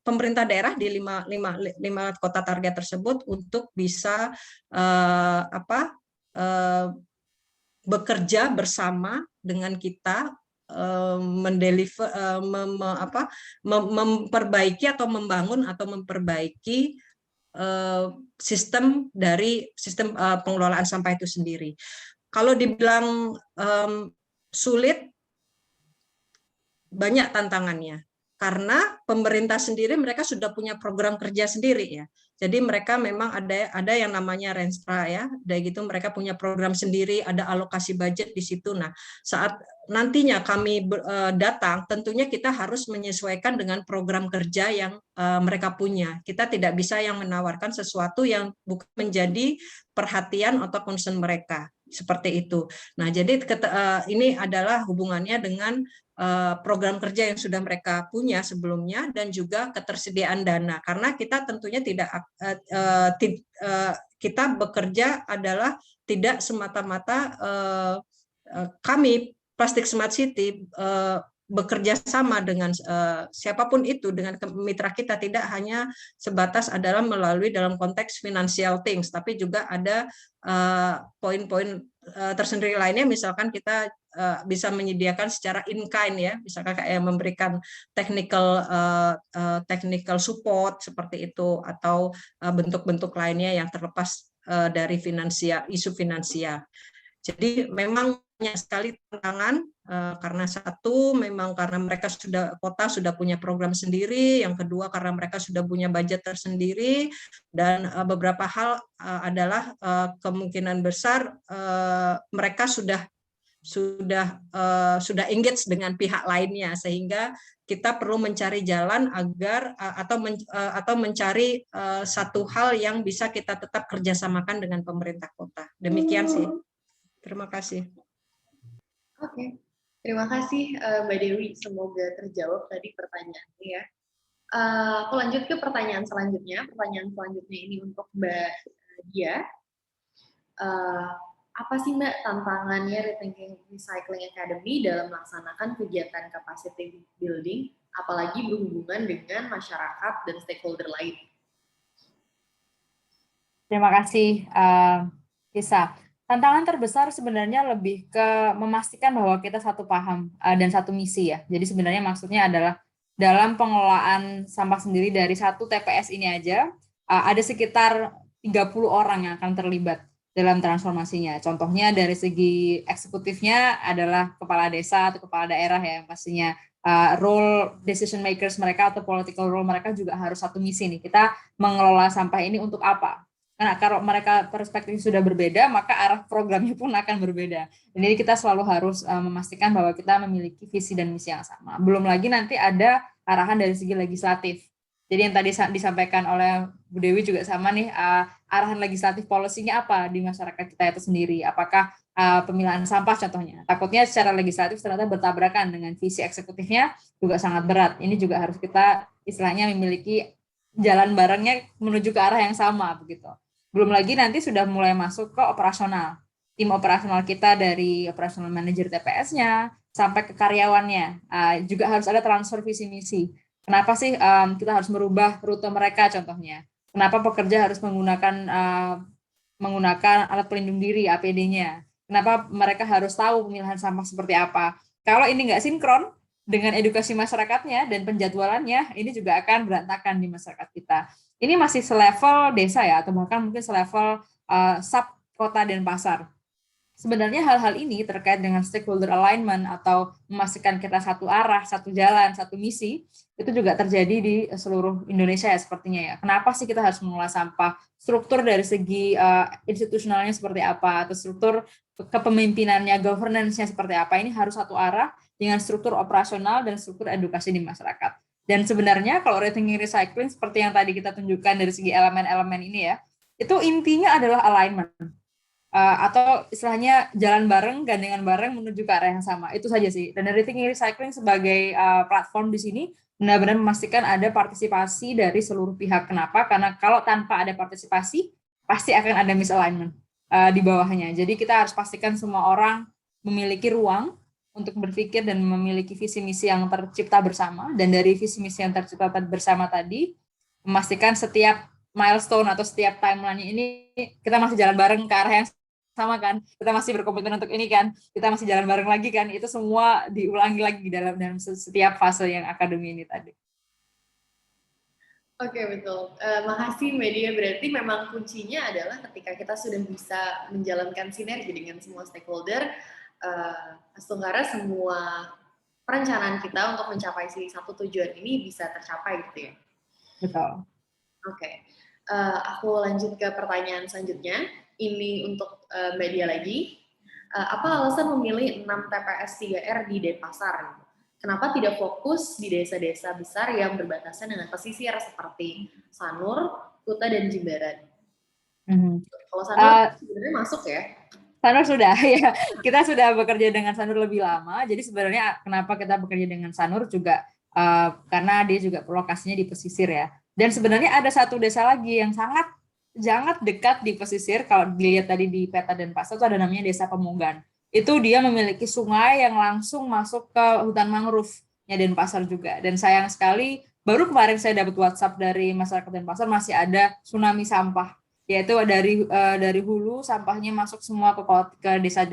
pemerintah daerah di 5 kota target tersebut untuk bisa bekerja bersama dengan kita memperbaiki atau membangun atau memperbaiki sistem pengelolaan sampah itu sendiri. Kalau dibilang sulit, banyak tantangannya. Karena pemerintah sendiri mereka sudah punya program kerja sendiri ya. Jadi mereka memang ada yang namanya Renstra ya. Dari gitu mereka punya program sendiri, ada alokasi budget di situ. Nah, saat nantinya kami datang, tentunya kita harus menyesuaikan dengan program kerja yang mereka punya. Kita tidak bisa yang menawarkan sesuatu yang bukan menjadi perhatian atau concern mereka. Seperti itu. Nah, jadi ini adalah hubungannya dengan program kerja yang sudah mereka punya sebelumnya dan juga ketersediaan dana, karena kita tentunya kita bekerja adalah tidak semata-mata kami Plastik Smart City bekerja sama dengan siapapun itu, dengan mitra kita, tidak hanya sebatas adalah melalui dalam konteks financial things, tapi juga ada poin-poin tersendiri lainnya, misalkan kita bisa menyediakan secara in-kind ya, misalkan kayak memberikan technical support seperti itu, atau bentuk-bentuk lainnya yang terlepas dari isu finansial. Jadi memang banyak sekali tantangan karena satu memang karena kota sudah punya program sendiri, yang kedua karena mereka sudah punya budget tersendiri, dan beberapa hal adalah kemungkinan besar mereka sudah engage dengan pihak lainnya, sehingga kita perlu mencari jalan agar atau mencari satu hal yang bisa kita tetap kerjasamakan dengan pemerintah kota. Demikian sih. Terima kasih. Oke, terima kasih Mbak Dewi. Semoga terjawab tadi pertanyaannya ya. Aku lanjut ke pertanyaan selanjutnya. Pertanyaan selanjutnya ini untuk Mbak Dia. Apa sih Mbak tantangannya Rethinking Recycling Academy dalam melaksanakan kegiatan capacity building, apalagi berhubungan dengan masyarakat dan stakeholder lain? Terima kasih, Kisa. Tantangan terbesar sebenarnya lebih ke memastikan bahwa kita satu paham dan satu misi ya. Jadi sebenarnya maksudnya adalah dalam pengelolaan sampah sendiri dari satu TPS ini aja, ada sekitar 30 orang yang akan terlibat dalam transformasinya. Contohnya dari segi eksekutifnya adalah kepala desa atau kepala daerah ya, yang pastinya role decision makers mereka atau political role mereka juga harus satu misi nih. Kita mengelola sampah ini untuk apa? Karena kalau mereka perspektif sudah berbeda, maka arah programnya pun akan berbeda. Jadi kita selalu harus memastikan bahwa kita memiliki visi dan misi yang sama. Belum lagi nanti ada arahan dari segi legislatif. Jadi yang tadi disampaikan oleh Bu Dewi juga sama nih, arahan legislatif policy-nya apa di masyarakat kita itu sendiri. Apakah pemilahan sampah contohnya. Takutnya secara legislatif ternyata bertabrakan dengan visi eksekutifnya juga sangat berat. Ini juga harus kita istilahnya memiliki jalan barengnya menuju ke arah yang sama begitu. Belum lagi nanti sudah mulai masuk ke operasional. Tim operasional kita dari operasional manager TPS-nya sampai ke karyawannya. Juga harus ada transfer visi misi. Kenapa sih kita harus merubah rute mereka contohnya? Kenapa pekerja harus menggunakan alat pelindung diri APD-nya? Kenapa mereka harus tahu pemilihan sampah seperti apa? Kalau ini nggak sinkron dengan edukasi masyarakatnya dan penjadwalannya, ini juga akan berantakan di masyarakat kita. Ini masih selevel desa ya, atau bahkan mungkin selevel sub kota dan pasar. Sebenarnya hal-hal ini terkait dengan stakeholder alignment atau memastikan kita satu arah, satu jalan, satu misi, itu juga terjadi di seluruh Indonesia ya sepertinya ya. Kenapa sih kita harus mengolah sampah? Struktur dari segi institusionalnya seperti apa, atau struktur kepemimpinannya, governance-nya seperti apa, ini harus satu arah dengan struktur operasional dan struktur edukasi di masyarakat. Dan sebenarnya kalau rethinking recycling seperti yang tadi kita tunjukkan dari segi elemen-elemen ini ya, itu intinya adalah alignment. Atau istilahnya jalan bareng, gandengan bareng menuju ke arah yang sama. Itu saja sih. Dan rethinking recycling sebagai platform di sini benar-benar memastikan ada partisipasi dari seluruh pihak. Kenapa? Karena kalau tanpa ada partisipasi, pasti akan ada misalignment di bawahnya. Jadi kita harus pastikan semua orang memiliki ruang untuk berpikir dan memiliki visi misi yang tercipta bersama, dan dari visi misi yang tercipta bersama tadi memastikan setiap milestone atau setiap timeline ini kita masih jalan bareng ke arah yang sama kan, kita masih berkomitmen untuk ini kan, kita masih jalan bareng lagi kan, itu semua diulangi lagi dalam setiap fase yang akademi ini tadi. Oke, betul. Makasih Media, berarti memang kuncinya adalah ketika kita sudah bisa menjalankan sinergi dengan semua stakeholder, Astenggara semua perencanaan kita untuk mencapai si satu tujuan ini bisa tercapai gitu ya. Betul. Oke. Aku lanjut ke pertanyaan selanjutnya. Ini untuk Mbak Dia lagi. Apa alasan memilih 6 TPS 3R di Denpasar? Kenapa tidak fokus di desa-desa besar yang berbatasan dengan pesisir seperti Sanur, Kuta, dan Jimbaran? Kalau Sanur sebenarnya masuk ya? Sanur sudah, ya. Kita sudah bekerja dengan Sanur lebih lama. Jadi sebenarnya kenapa kita bekerja dengan Sanur juga karena dia juga lokasinya di pesisir ya. Dan sebenarnya ada satu desa lagi yang sangat dekat di pesisir. Kalau dilihat tadi di peta Denpasar itu ada namanya Desa Pemogan. Itu dia memiliki sungai yang langsung masuk ke hutan mangrove-nya Denpasar juga. Dan sayang sekali baru kemarin saya dapat WhatsApp dari masyarakat Denpasar masih ada tsunami sampah. Yaitu dari hulu sampahnya masuk semua ke desa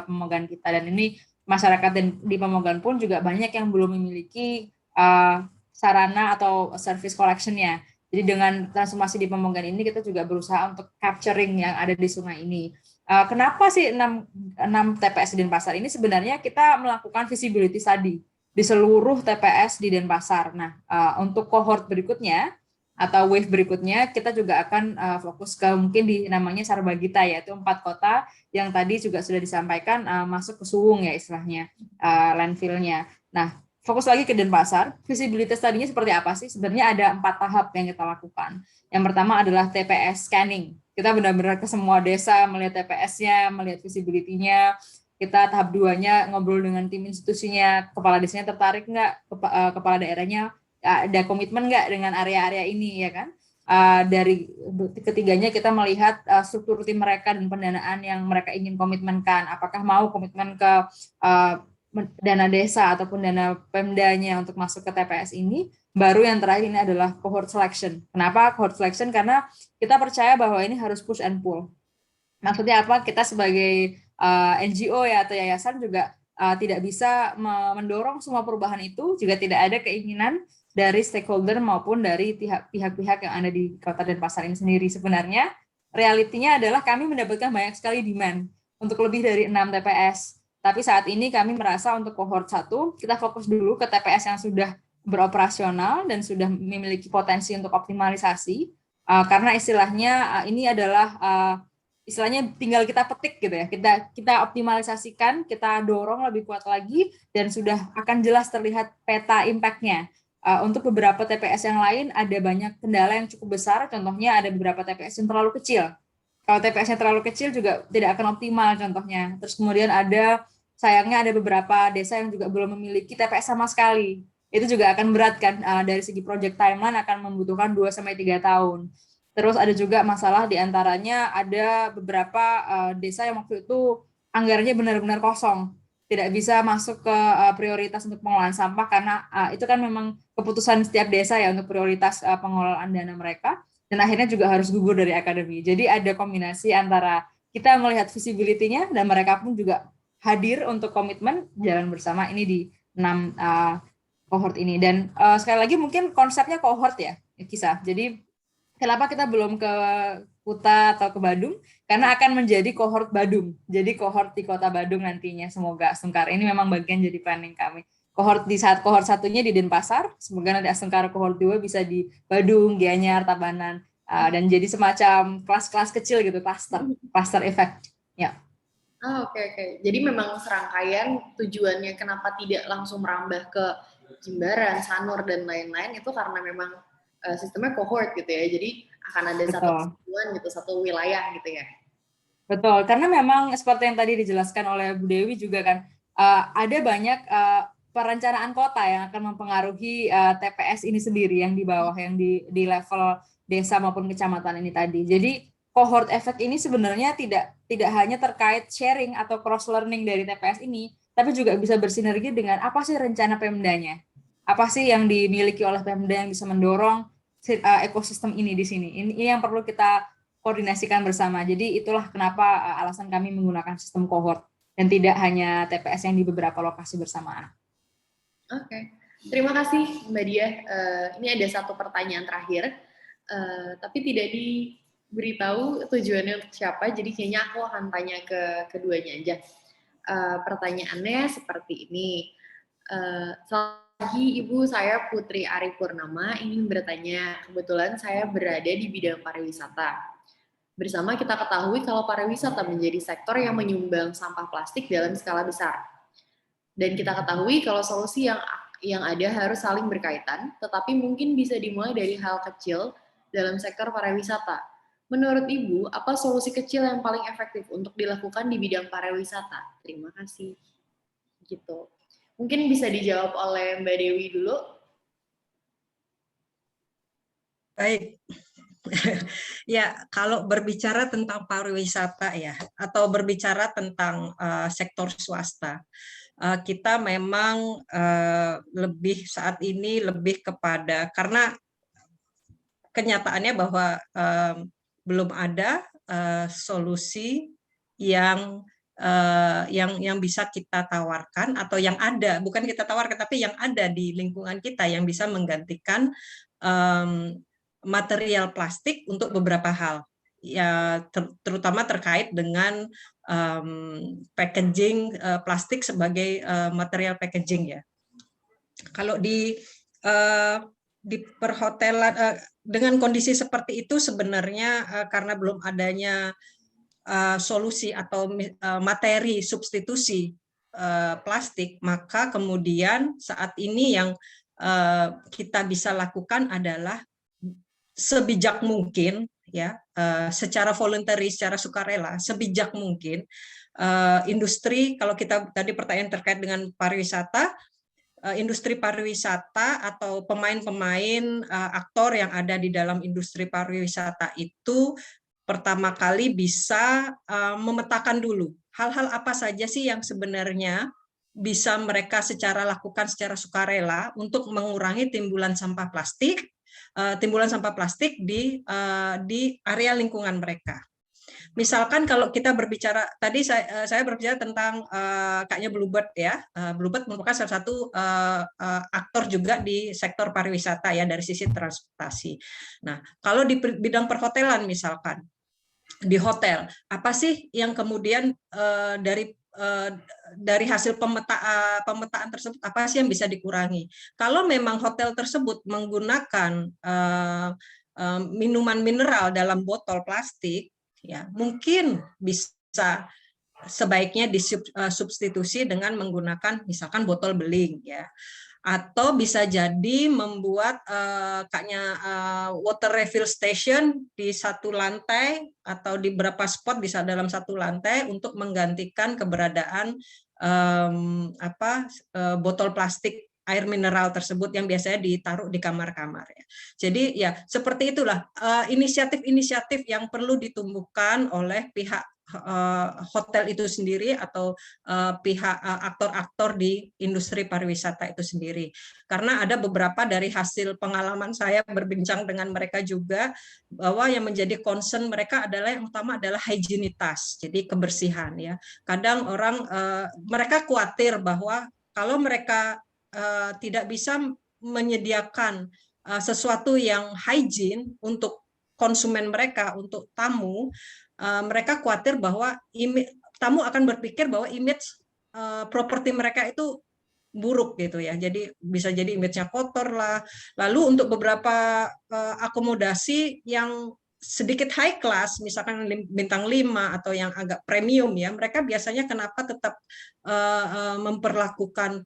Pemogan kita, dan ini masyarakat di Pemogan pun juga banyak yang belum memiliki sarana atau service collection-nya. Jadi dengan transformasi di Pemonggan ini kita juga berusaha untuk capturing yang ada di sungai ini. Kenapa sih 6 TPS di Denpasar ini? Sebenarnya kita melakukan visibility study di seluruh TPS di Denpasar. Nah, untuk cohort berikutnya atau wave berikutnya kita juga akan fokus ke mungkin di namanya Sarbagita, yaitu 4 kota yang tadi juga sudah disampaikan masuk ke Suwung ya istilahnya landfill-nya. Nah, fokus lagi ke Denpasar, visibility study-nya seperti apa sih? Sebenarnya ada 4 tahap yang kita lakukan. Yang pertama adalah TPS scanning. Kita benar-benar ke semua desa, melihat TPS-nya, melihat visibility-nya. Kita tahap 2-nya ngobrol dengan tim institusinya, kepala desanya tertarik nggak, kepala daerahnya ada komitmen nggak dengan area-area ini, ya kan? Dari ketiganya kita melihat struktur tim mereka dan pendanaan yang mereka ingin komitmenkan. Apakah mau komitmen ke dana desa ataupun dana Pemdanya untuk masuk ke TPS ini. Baru yang terakhir ini adalah cohort selection. Kenapa cohort selection? Karena kita percaya bahwa ini harus push and pull. Maksudnya apa? Kita sebagai NGO ya atau yayasan juga tidak bisa mendorong semua perubahan itu jika tidak ada keinginan dari stakeholder maupun dari pihak-pihak yang ada di Kota Denpasar ini sendiri. Sebenarnya realitinya adalah kami mendapatkan banyak sekali demand untuk lebih dari 6 TPS. Tapi saat ini kami merasa untuk cohort 1 kita fokus dulu ke TPS yang sudah beroperasional dan sudah memiliki potensi untuk optimalisasi, karena istilahnya ini adalah istilahnya tinggal kita petik gitu ya, kita optimalisasikan, kita dorong lebih kuat lagi dan sudah akan jelas terlihat peta impact-nya. Untuk beberapa TPS yang lain ada banyak kendala yang cukup besar, contohnya ada beberapa TPS yang terlalu kecil. Kalau TPS-nya terlalu kecil juga tidak akan optimal contohnya. Terus kemudian sayangnya ada beberapa desa yang juga belum memiliki TPS sama sekali. Itu juga akan berat kan, dari segi project timeline akan membutuhkan 2-3 tahun. Terus ada juga masalah diantaranya ada beberapa desa yang waktu itu anggarannya benar-benar kosong. Tidak bisa masuk ke prioritas untuk pengelolaan sampah karena itu kan memang keputusan setiap desa ya untuk prioritas pengelolaan dana mereka. Dan akhirnya juga harus gugur dari akademi. Jadi ada kombinasi antara kita melihat visibility-nya dan mereka pun juga hadir untuk komitmen jalan bersama ini di 6 cohort ini. Dan sekali lagi mungkin konsepnya cohort ya, Kisah. Jadi kenapa kita belum ke Kuta atau ke Badung? Karena akan menjadi cohort Badung. Jadi cohort di Kota Badung nantinya, semoga Asungkara ini memang bagian jadi planning kami. Cohort satunya di Denpasar, semoga nanti Asungkara cohort 2 bisa di Badung, Gianyar, Tabanan, dan jadi semacam kelas-kelas kecil gitu, cluster effect. Ya. Oke. Jadi memang serangkaian tujuannya kenapa tidak langsung merambah ke Jimbaran, Sanur, dan lain-lain itu karena memang sistemnya cohort gitu ya. Jadi akan ada satu kesatuan gitu, satu wilayah gitu ya. Betul, karena memang seperti yang tadi dijelaskan oleh Bu Dewi juga kan, ada banyak perencanaan kota yang akan mempengaruhi TPS ini sendiri yang di bawah, yang di level desa maupun kecamatan ini tadi. Jadi cohort effect ini sebenarnya tidak hanya terkait sharing atau cross learning dari TPS ini, tapi juga bisa bersinergi dengan apa sih rencana Pemdanya, apa sih yang dimiliki oleh Pemda yang bisa mendorong ekosistem ini di sini. Ini yang perlu kita koordinasikan bersama. Jadi itulah kenapa alasan kami menggunakan sistem cohort dan tidak hanya TPS yang di beberapa lokasi bersamaan. Oke. Terima kasih Mbak Dia. Ini ada satu pertanyaan terakhir, tapi tidak diberitahu tujuannya untuk siapa, jadi kayaknya aku akan tanya ke keduanya aja. Pertanyaannya seperti ini. Selamat pagi Ibu, saya Putri Ari Purnama, ingin bertanya, kebetulan saya berada di bidang pariwisata. Bersama kita ketahui kalau pariwisata menjadi sektor yang menyumbang sampah plastik dalam skala besar. Dan kita ketahui kalau solusi yang ada harus saling berkaitan, tetapi mungkin bisa dimulai dari hal kecil dalam sektor pariwisata. Menurut Ibu, apa solusi kecil yang paling efektif untuk dilakukan di bidang pariwisata? Terima kasih. Gitu. Mungkin bisa dijawab oleh Mbak Dewi dulu. Baik. Ya, kalau berbicara tentang pariwisata ya, atau berbicara tentang sektor swasta, kita memang lebih saat ini lebih kepada, karena kenyataannya bahwa belum ada solusi yang bisa kita tawarkan, atau yang ada, bukan kita tawarkan, tapi yang ada di lingkungan kita yang bisa menggantikan material plastik untuk beberapa hal, ya terutama terkait dengan packaging plastik sebagai material packaging ya. Kalau di perhotelan dengan kondisi seperti itu sebenarnya karena belum adanya solusi atau materi substitusi plastik, maka kemudian saat ini yang kita bisa lakukan adalah sebijak mungkin ya, secara voluntary, secara sukarela, sebijak mungkin industri, kalau kita tadi pertanyaan terkait dengan pariwisata, industri pariwisata atau pemain-pemain aktor yang ada di dalam industri pariwisata itu pertama kali bisa memetakan dulu hal-hal apa saja sih yang sebenarnya bisa mereka lakukan secara sukarela untuk mengurangi timbulan sampah plastik di area lingkungan mereka. Misalkan kalau kita berbicara, tadi saya berbicara tentang kayaknya Bluebird ya. Bluebird merupakan salah satu aktor juga di sektor pariwisata ya dari sisi transportasi. Nah, kalau di bidang perhotelan misalkan, di hotel, apa sih yang kemudian dari hasil pemetaan tersebut apa sih yang bisa dikurangi? Kalau memang hotel tersebut menggunakan minuman mineral dalam botol plastik, ya mungkin bisa sebaiknya disubstitusi dengan menggunakan misalkan botol beling ya, atau bisa jadi membuat water refill station di satu lantai atau di beberapa spot bisa dalam satu lantai untuk menggantikan keberadaan botol plastik air mineral tersebut yang biasanya ditaruh di kamar-kamar ya. Jadi ya seperti itulah inisiatif-inisiatif yang perlu ditumbuhkan oleh pihak hotel itu sendiri atau pihak aktor-aktor di industri pariwisata itu sendiri. Karena ada beberapa dari hasil pengalaman saya berbincang dengan mereka juga bahwa yang menjadi concern mereka adalah yang utama adalah higienitas, jadi kebersihan ya. Kadang orang mereka khawatir bahwa kalau mereka tidak bisa menyediakan sesuatu yang hygiene untuk konsumen mereka, untuk tamu, mereka khawatir bahwa tamu akan berpikir bahwa image properti mereka itu buruk gitu ya. Jadi bisa jadi image-nya kotor lah. Lalu untuk beberapa akomodasi yang sedikit high class, misalkan bintang 5 atau yang agak premium ya, mereka biasanya kenapa tetap memperlakukan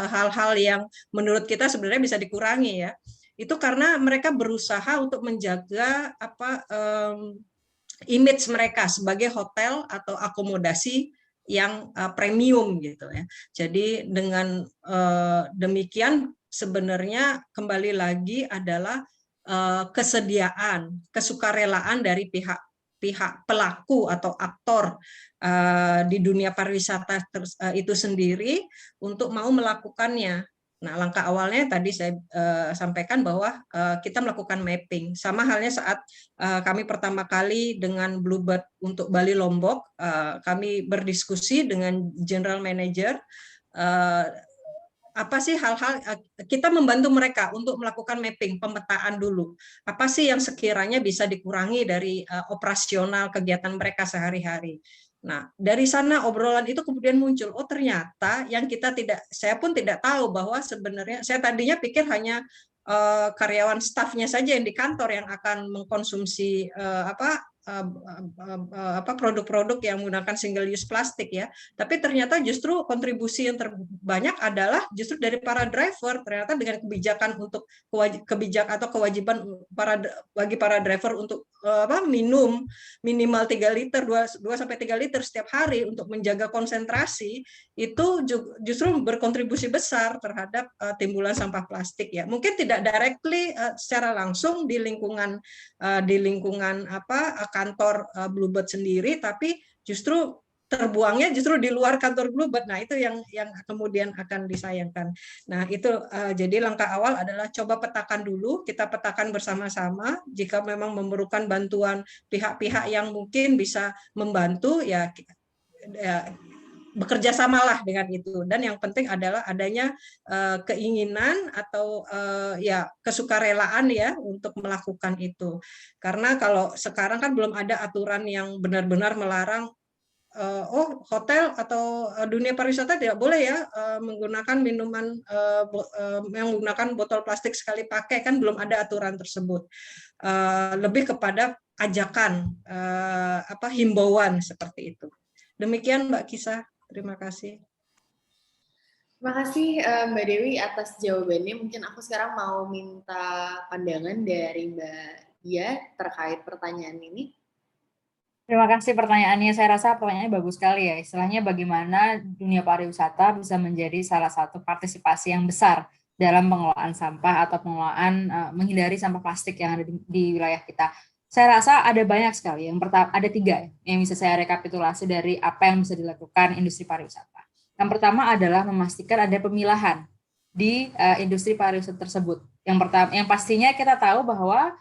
hal-hal yang menurut kita sebenarnya bisa dikurangi ya. Itu karena mereka berusaha untuk menjaga image mereka sebagai hotel atau akomodasi yang premium gitu ya. Jadi dengan demikian sebenarnya kembali lagi adalah kesediaan, kesukarelaan dari pihak pelaku atau aktor di dunia pariwisata itu sendiri untuk mau melakukannya. Nah, langkah awalnya tadi saya sampaikan bahwa kita melakukan mapping. Sama halnya saat kami pertama kali dengan Bluebird untuk Bali Lombok, kami berdiskusi dengan General Manager, apa sih hal-hal, kita membantu mereka untuk melakukan mapping, pemetaan dulu. Apa sih yang sekiranya bisa dikurangi dari operasional kegiatan mereka sehari-hari. Nah, dari sana obrolan itu kemudian muncul, oh ternyata yang saya pun tidak tahu bahwa sebenarnya, saya tadinya pikir hanya karyawan stafnya saja yang di kantor yang akan mengkonsumsi produk-produk yang menggunakan single use plastik ya. Tapi ternyata justru kontribusi yang terbanyak adalah justru dari para driver. Ternyata dengan kebijakan untuk kewajiban bagi para driver untuk minum minimal 3 liter 2 sampai 3 liter setiap hari untuk menjaga konsentrasi, itu justru berkontribusi besar terhadap timbulan sampah plastik ya. Mungkin tidak directly secara langsung di lingkungan kantor Bluebird sendiri, tapi justru terbuangnya justru di luar kantor Bluebird. Nah, itu yang kemudian akan disayangkan. Nah, itu jadi langkah awal adalah coba petakan dulu, kita petakan bersama-sama. Jika memang memerlukan bantuan pihak-pihak yang mungkin bisa membantu, ya bekerja samalah dengan itu, dan yang penting adalah adanya keinginan atau ya kesukarelaan ya untuk melakukan itu. Karena kalau sekarang kan belum ada aturan yang benar-benar melarang oh hotel atau dunia pariwisata tidak boleh ya menggunakan minuman yang menggunakan botol plastik sekali pakai, kan belum ada aturan tersebut. Lebih kepada ajakan himbauan seperti itu. Demikian Mbak Kisah. Terima kasih. Terima kasih Mbak Dewi atas jawabannya. Mungkin aku sekarang mau minta pandangan dari Mbak Dia terkait pertanyaan ini. Terima kasih pertanyaannya. Saya rasa pertanyaannya bagus sekali ya. Istilahnya bagaimana dunia pariwisata bisa menjadi salah satu partisipasi yang besar dalam pengelolaan sampah atau pengelolaan menghindari sampah plastik yang ada di wilayah kita. Saya rasa ada banyak sekali. Yang pertama ada 3 yang bisa saya rekapitulasi dari apa yang bisa dilakukan industri pariwisata. Yang pertama adalah memastikan ada pemilahan di industri pariwisata tersebut. Yang pertama, yang pastinya kita tahu bahwa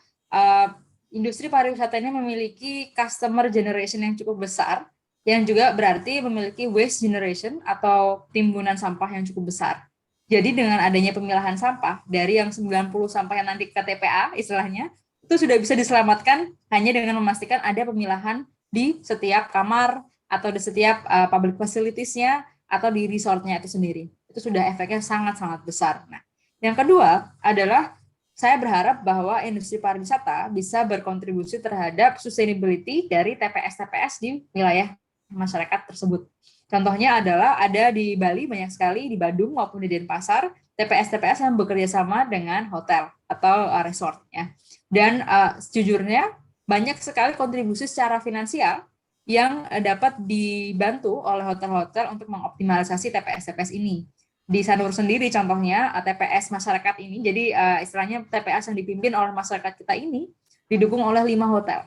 industri pariwisata ini memiliki customer generation yang cukup besar, yang juga berarti memiliki waste generation atau timbunan sampah yang cukup besar. Jadi dengan adanya pemilahan sampah dari yang 90 sampah yang nanti ke TPA istilahnya, itu sudah bisa diselamatkan hanya dengan memastikan ada pemilahan di setiap kamar atau di setiap public facilities-nya atau di resortnya itu sendiri. Itu sudah efeknya sangat-sangat besar. Nah, yang kedua adalah saya berharap bahwa industri pariwisata bisa berkontribusi terhadap sustainability dari TPS-TPS di wilayah masyarakat tersebut. Contohnya adalah ada di Bali banyak sekali, di Badung maupun di Denpasar, TPS-TPS yang bekerja sama dengan hotel atau resort. Ya. Dan sejujurnya banyak sekali kontribusi secara finansial yang dapat dibantu oleh hotel-hotel untuk mengoptimalisasi TPS-TPS ini. Di Sanur sendiri contohnya TPS masyarakat ini, jadi istilahnya TPS yang dipimpin oleh masyarakat kita ini didukung oleh 5 hotel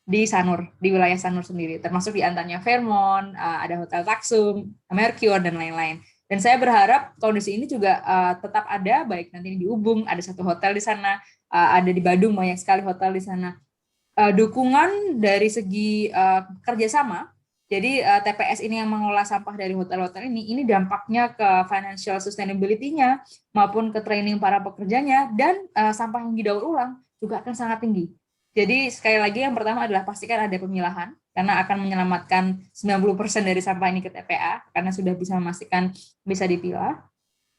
di Sanur, di wilayah Sanur sendiri, termasuk di antaranya Fairmont, ada Hotel Taksum, Mercure, dan lain-lain. Dan saya berharap kondisi ini juga tetap ada, baik nanti di Ubung, ada 1 hotel di sana, ada di Badung, banyak sekali hotel di sana. Dukungan dari segi kerjasama, jadi TPS ini yang mengelola sampah dari hotel-hotel ini dampaknya ke financial sustainability-nya maupun ke training para pekerjanya, dan sampah yang didaur ulang juga akan sangat tinggi. Jadi sekali lagi yang pertama adalah pastikan ada pemilahan, karena akan menyelamatkan 90% dari sampah ini ke TPA, karena sudah bisa memastikan bisa dipilah.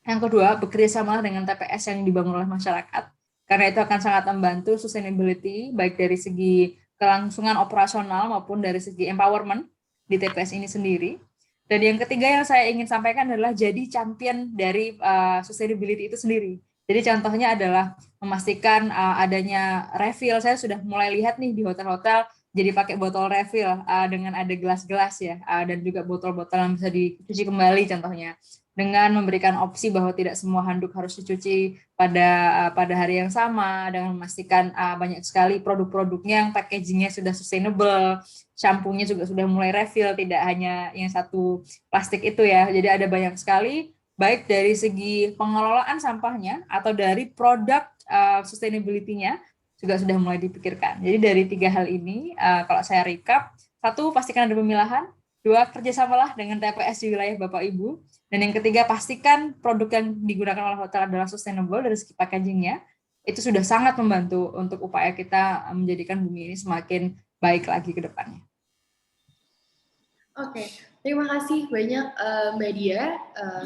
Yang kedua, bekerja sama dengan TPS yang dibangun oleh masyarakat, karena itu akan sangat membantu sustainability, baik dari segi kelangsungan operasional maupun dari segi empowerment di TPS ini sendiri. Dan yang ketiga yang saya ingin sampaikan adalah jadi champion dari sustainability itu sendiri. Jadi contohnya adalah memastikan adanya refill. Saya sudah mulai lihat nih di hotel-hotel jadi pakai botol refill dengan ada gelas-gelas ya, dan juga botol-botol yang bisa dicuci kembali contohnya. Dengan memberikan opsi bahwa tidak semua handuk harus dicuci pada hari yang sama, dengan memastikan banyak sekali produk-produknya yang packagingnya sudah sustainable, shampoo-nya juga sudah mulai refill, tidak hanya yang 1 plastik itu ya. Jadi ada banyak sekali, baik dari segi pengelolaan sampahnya atau dari produk sustainability-nya juga sudah mulai dipikirkan. Jadi dari 3 hal ini, kalau saya recap, 1, pastikan ada pemilahan, 2, kerjasamalah dengan TPS di wilayah Bapak Ibu, dan yang ketiga, pastikan produk yang digunakan oleh hotel adalah sustainable dari segi packaging-nya. Itu sudah sangat membantu untuk upaya kita menjadikan bumi ini semakin baik lagi ke depannya. Oke, terima kasih banyak Mbak Dia.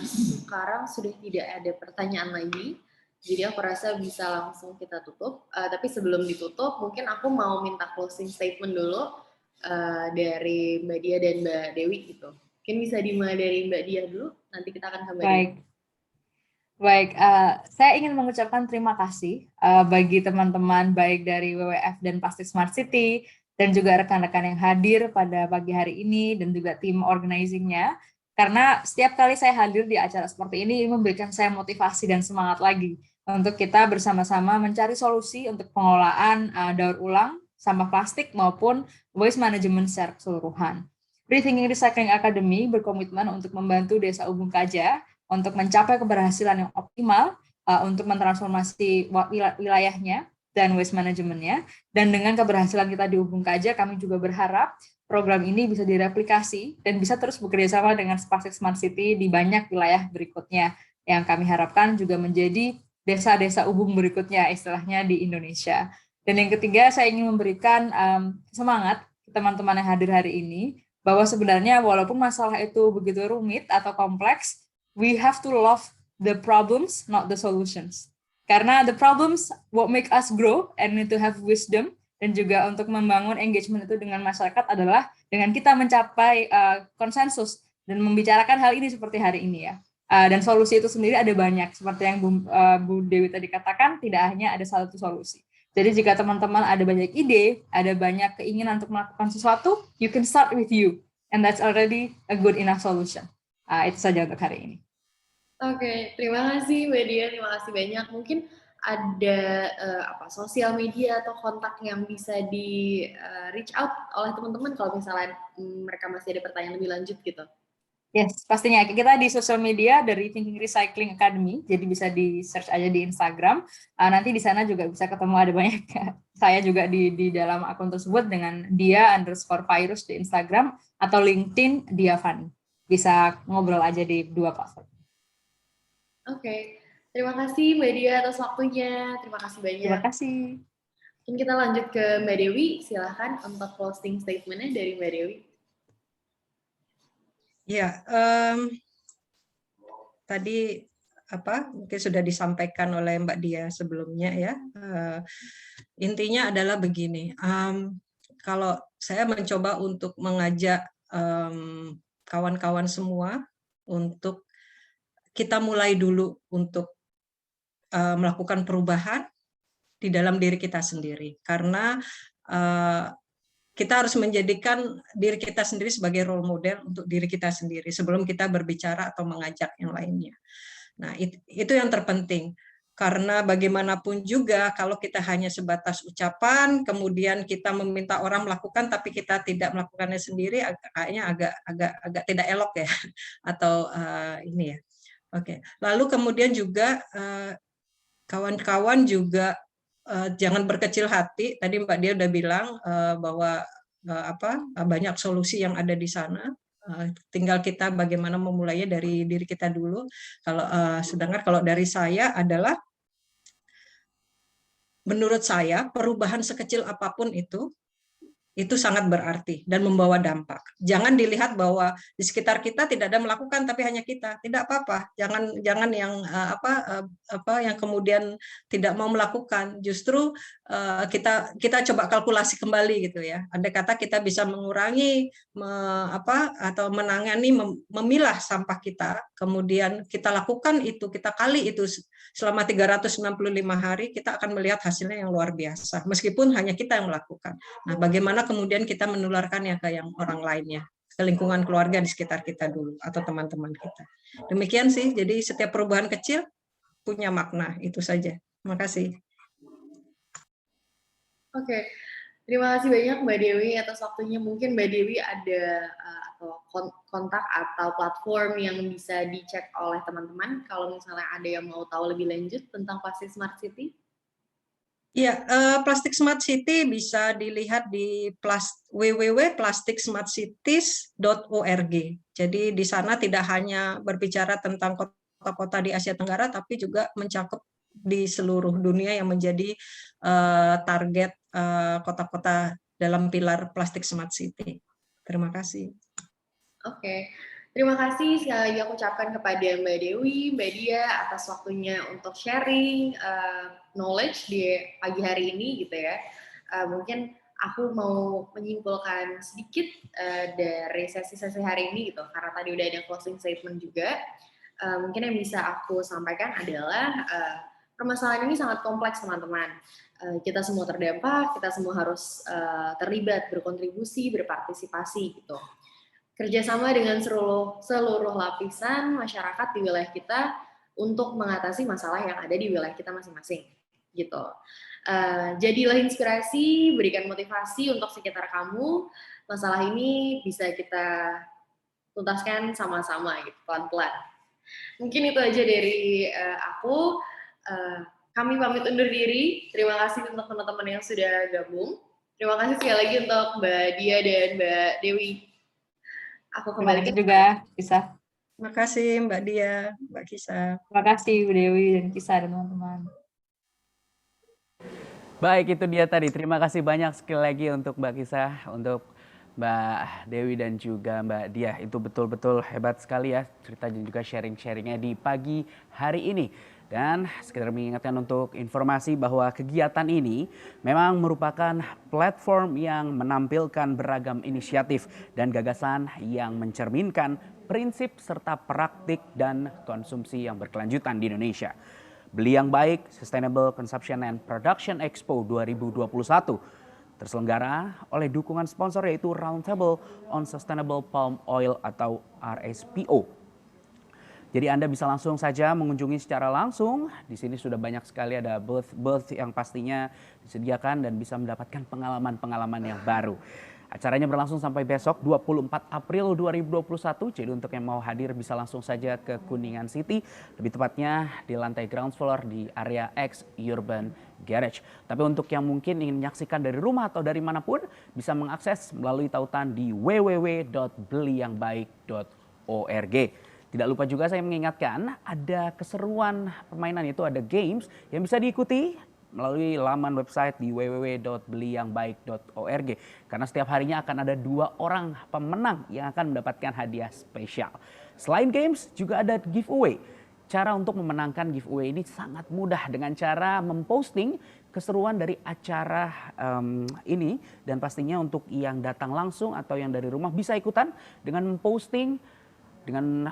Sekarang sudah tidak ada pertanyaan lagi, jadi aku rasa bisa langsung kita tutup. Tapi sebelum ditutup, mungkin aku mau minta closing statement dulu dari Mbak Dia dan Mbak Dewi gitu. Mungkin bisa dimulai dari Mbak Dia dulu, nanti kita akan kembali. Baik, saya ingin mengucapkan terima kasih bagi teman-teman baik dari WWF dan Plastik Smart City, dan juga rekan-rekan yang hadir pada pagi hari ini, dan juga tim organizing-nya. Karena setiap kali saya hadir di acara seperti ini memberikan saya motivasi dan semangat lagi untuk kita bersama-sama mencari solusi untuk pengelolaan daur ulang, sampah plastik, maupun waste management secara keseluruhan. Rethinking Recycling Academy berkomitmen untuk membantu Desa Ubung Kaja untuk mencapai keberhasilan yang optimal untuk mentransformasi wilayahnya dan waste manajemennya. Dan dengan keberhasilan kita di Ubung Kaja, kami juga berharap program ini bisa direplikasi dan bisa terus bekerja sama dengan Plastik Smart City di banyak wilayah berikutnya yang kami harapkan juga menjadi desa-desa ubung berikutnya istilahnya di Indonesia. Dan yang ketiga, saya ingin memberikan semangat ke teman-teman yang hadir hari ini bahwa sebenarnya walaupun masalah itu begitu rumit atau kompleks, we have to love the problems, not the solutions. Karena the problems what make us grow and need to have wisdom, dan juga untuk membangun engagement itu dengan masyarakat adalah dengan kita mencapai konsensus dan membicarakan hal ini seperti hari ini ya. Dan solusi itu sendiri ada banyak, seperti yang Bu Dewi tadi katakan, tidak hanya ada satu solusi. Jadi jika teman-teman ada banyak ide, ada banyak keinginan untuk melakukan sesuatu, you can start with you, and that's already a good enough solution. Itu saja untuk hari ini. Oke, terima kasih Mbak Dia, terima kasih banyak. Mungkin ada sosial media atau kontak yang bisa di reach out oleh teman-teman kalau misalnya mereka masih ada pertanyaan lebih lanjut gitu. Yes, pastinya. Kita di sosial media dari Thinking Recycling Academy, jadi bisa di search aja di Instagram. Nanti di sana juga bisa ketemu ada banyak saya juga di dalam akun tersebut dengan dia_virus di Instagram atau LinkedIn Diavani. Bisa ngobrol aja di dua platform. Oke, terima kasih Mbak Dia atas waktunya. Terima kasih banyak. Terima kasih. Mungkin kita lanjut ke Mbak Dewi. Silahkan untuk closing statement-nya dari Mbak Dewi. Ya, tadi mungkin sudah disampaikan oleh Mbak Dia sebelumnya ya. Intinya adalah begini. Kalau saya mencoba untuk mengajak kawan-kawan semua untuk kita mulai dulu untuk melakukan perubahan di dalam diri kita sendiri, karena kita harus menjadikan diri kita sendiri sebagai role model untuk diri kita sendiri sebelum kita berbicara atau mengajak yang lainnya. Nah, itu yang terpenting. Karena bagaimanapun juga kalau kita hanya sebatas ucapan, kemudian kita meminta orang melakukan tapi kita tidak melakukannya sendiri, kayaknya agak tidak elok ya, atau ini ya. Oke. Lalu kemudian juga kawan-kawan juga jangan berkecil hati. Tadi Mbak Dia udah bilang bahwa banyak solusi yang ada di sana. Tinggal kita bagaimana memulainya dari diri kita dulu. Sedangkan kalau dari saya adalah, menurut saya perubahan sekecil apapun itu sangat berarti dan membawa dampak. Jangan dilihat bahwa di sekitar kita tidak ada melakukan tapi hanya kita. Tidak apa-apa. Jangan yang yang kemudian tidak mau melakukan. Justru kita coba kalkulasi kembali gitu ya. Andai kata kita bisa mengurangi atau menangani memilah sampah kita, kemudian kita lakukan itu, kita kali itu selama 365 hari, kita akan melihat hasilnya yang luar biasa. Meskipun hanya kita yang melakukan. Nah, bagaimana kemudian kita menularkannya ke yang orang lainnya, ke lingkungan keluarga di sekitar kita dulu, atau teman-teman kita. Demikian sih, jadi setiap perubahan kecil punya makna, itu saja. Terima kasih. Oke, terima kasih banyak Mbak Dewi atas waktunya. Mungkin Mbak Dewi ada kontak atau platform yang bisa dicek oleh teman-teman kalau misalnya ada yang mau tahu lebih lanjut tentang Plastik Smart City? Ya, Plastik Smart City bisa dilihat di www.plasticsmartcities.org. Jadi di sana tidak hanya berbicara tentang kota-kota di Asia Tenggara, tapi juga mencakup di seluruh dunia yang menjadi target kota-kota dalam pilar Plastik Smart City. Terima kasih. Oke. Terima kasih sekali lagi aku ucapkan kepada Mbak Dewi, Mbak Dia atas waktunya untuk sharing knowledge di pagi hari ini gitu ya. Mungkin aku mau menyimpulkan sedikit dari sesi-sesi hari ini gitu, karena tadi udah ada closing statement juga. Mungkin yang bisa aku sampaikan adalah permasalahan ini sangat kompleks teman-teman. Kita semua terdampak, kita semua harus terlibat, berkontribusi, berpartisipasi gitu. Kerjasama dengan seluruh lapisan masyarakat di wilayah kita untuk mengatasi masalah yang ada di wilayah kita masing-masing, gitu. Jadilah inspirasi, berikan motivasi untuk sekitar kamu. Masalah ini bisa kita tuntaskan sama-sama, gitu, pelan-pelan. Mungkin itu aja dari aku. Kami pamit undur diri. Terima kasih untuk teman-teman yang sudah gabung. Terima kasih sekali lagi untuk Mbak Dia dan Mbak Dewi. Aku Terima kembalikan kasih juga, Kisah. Terima kasih Mbak Dia, Mbak Kisa. Terima kasih Bu Dewi dan Kisah dan teman-teman. Baik, itu dia tadi. Terima kasih banyak sekali lagi untuk Mbak Kisah, untuk Mbak Dewi dan juga Mbak Diah. Itu betul-betul hebat sekali ya cerita dan juga sharing-sharingnya di pagi hari ini. Dan sekedar mengingatkan untuk informasi bahwa kegiatan ini memang merupakan platform yang menampilkan beragam inisiatif dan gagasan yang mencerminkan prinsip serta praktik dan konsumsi yang berkelanjutan di Indonesia. Beli yang Baik Sustainable Consumption and Production Expo 2021 terselenggara oleh dukungan sponsor yaitu Roundtable on Sustainable Palm Oil atau RSPO. Jadi Anda bisa langsung saja mengunjungi secara langsung. Di sini sudah banyak sekali ada booth yang pastinya disediakan dan bisa mendapatkan pengalaman-pengalaman yang baru. Acaranya berlangsung sampai besok 24 April 2021. Jadi untuk yang mau hadir bisa langsung saja ke Kuningan City. Lebih tepatnya di lantai ground floor di area X Urban Garage. Tapi untuk yang mungkin ingin menyaksikan dari rumah atau dari manapun bisa mengakses melalui tautan di www.beliyangbaik.org. Tidak lupa juga saya mengingatkan ada keseruan permainan, itu ada games yang bisa diikuti melalui laman website di www.beliyangbaik.org. Karena setiap harinya akan ada 2 orang pemenang yang akan mendapatkan hadiah spesial. Selain games juga ada giveaway. Cara untuk memenangkan giveaway ini sangat mudah dengan cara memposting keseruan dari acara ini. Dan pastinya untuk yang datang langsung atau yang dari rumah bisa ikutan dengan memposting dengan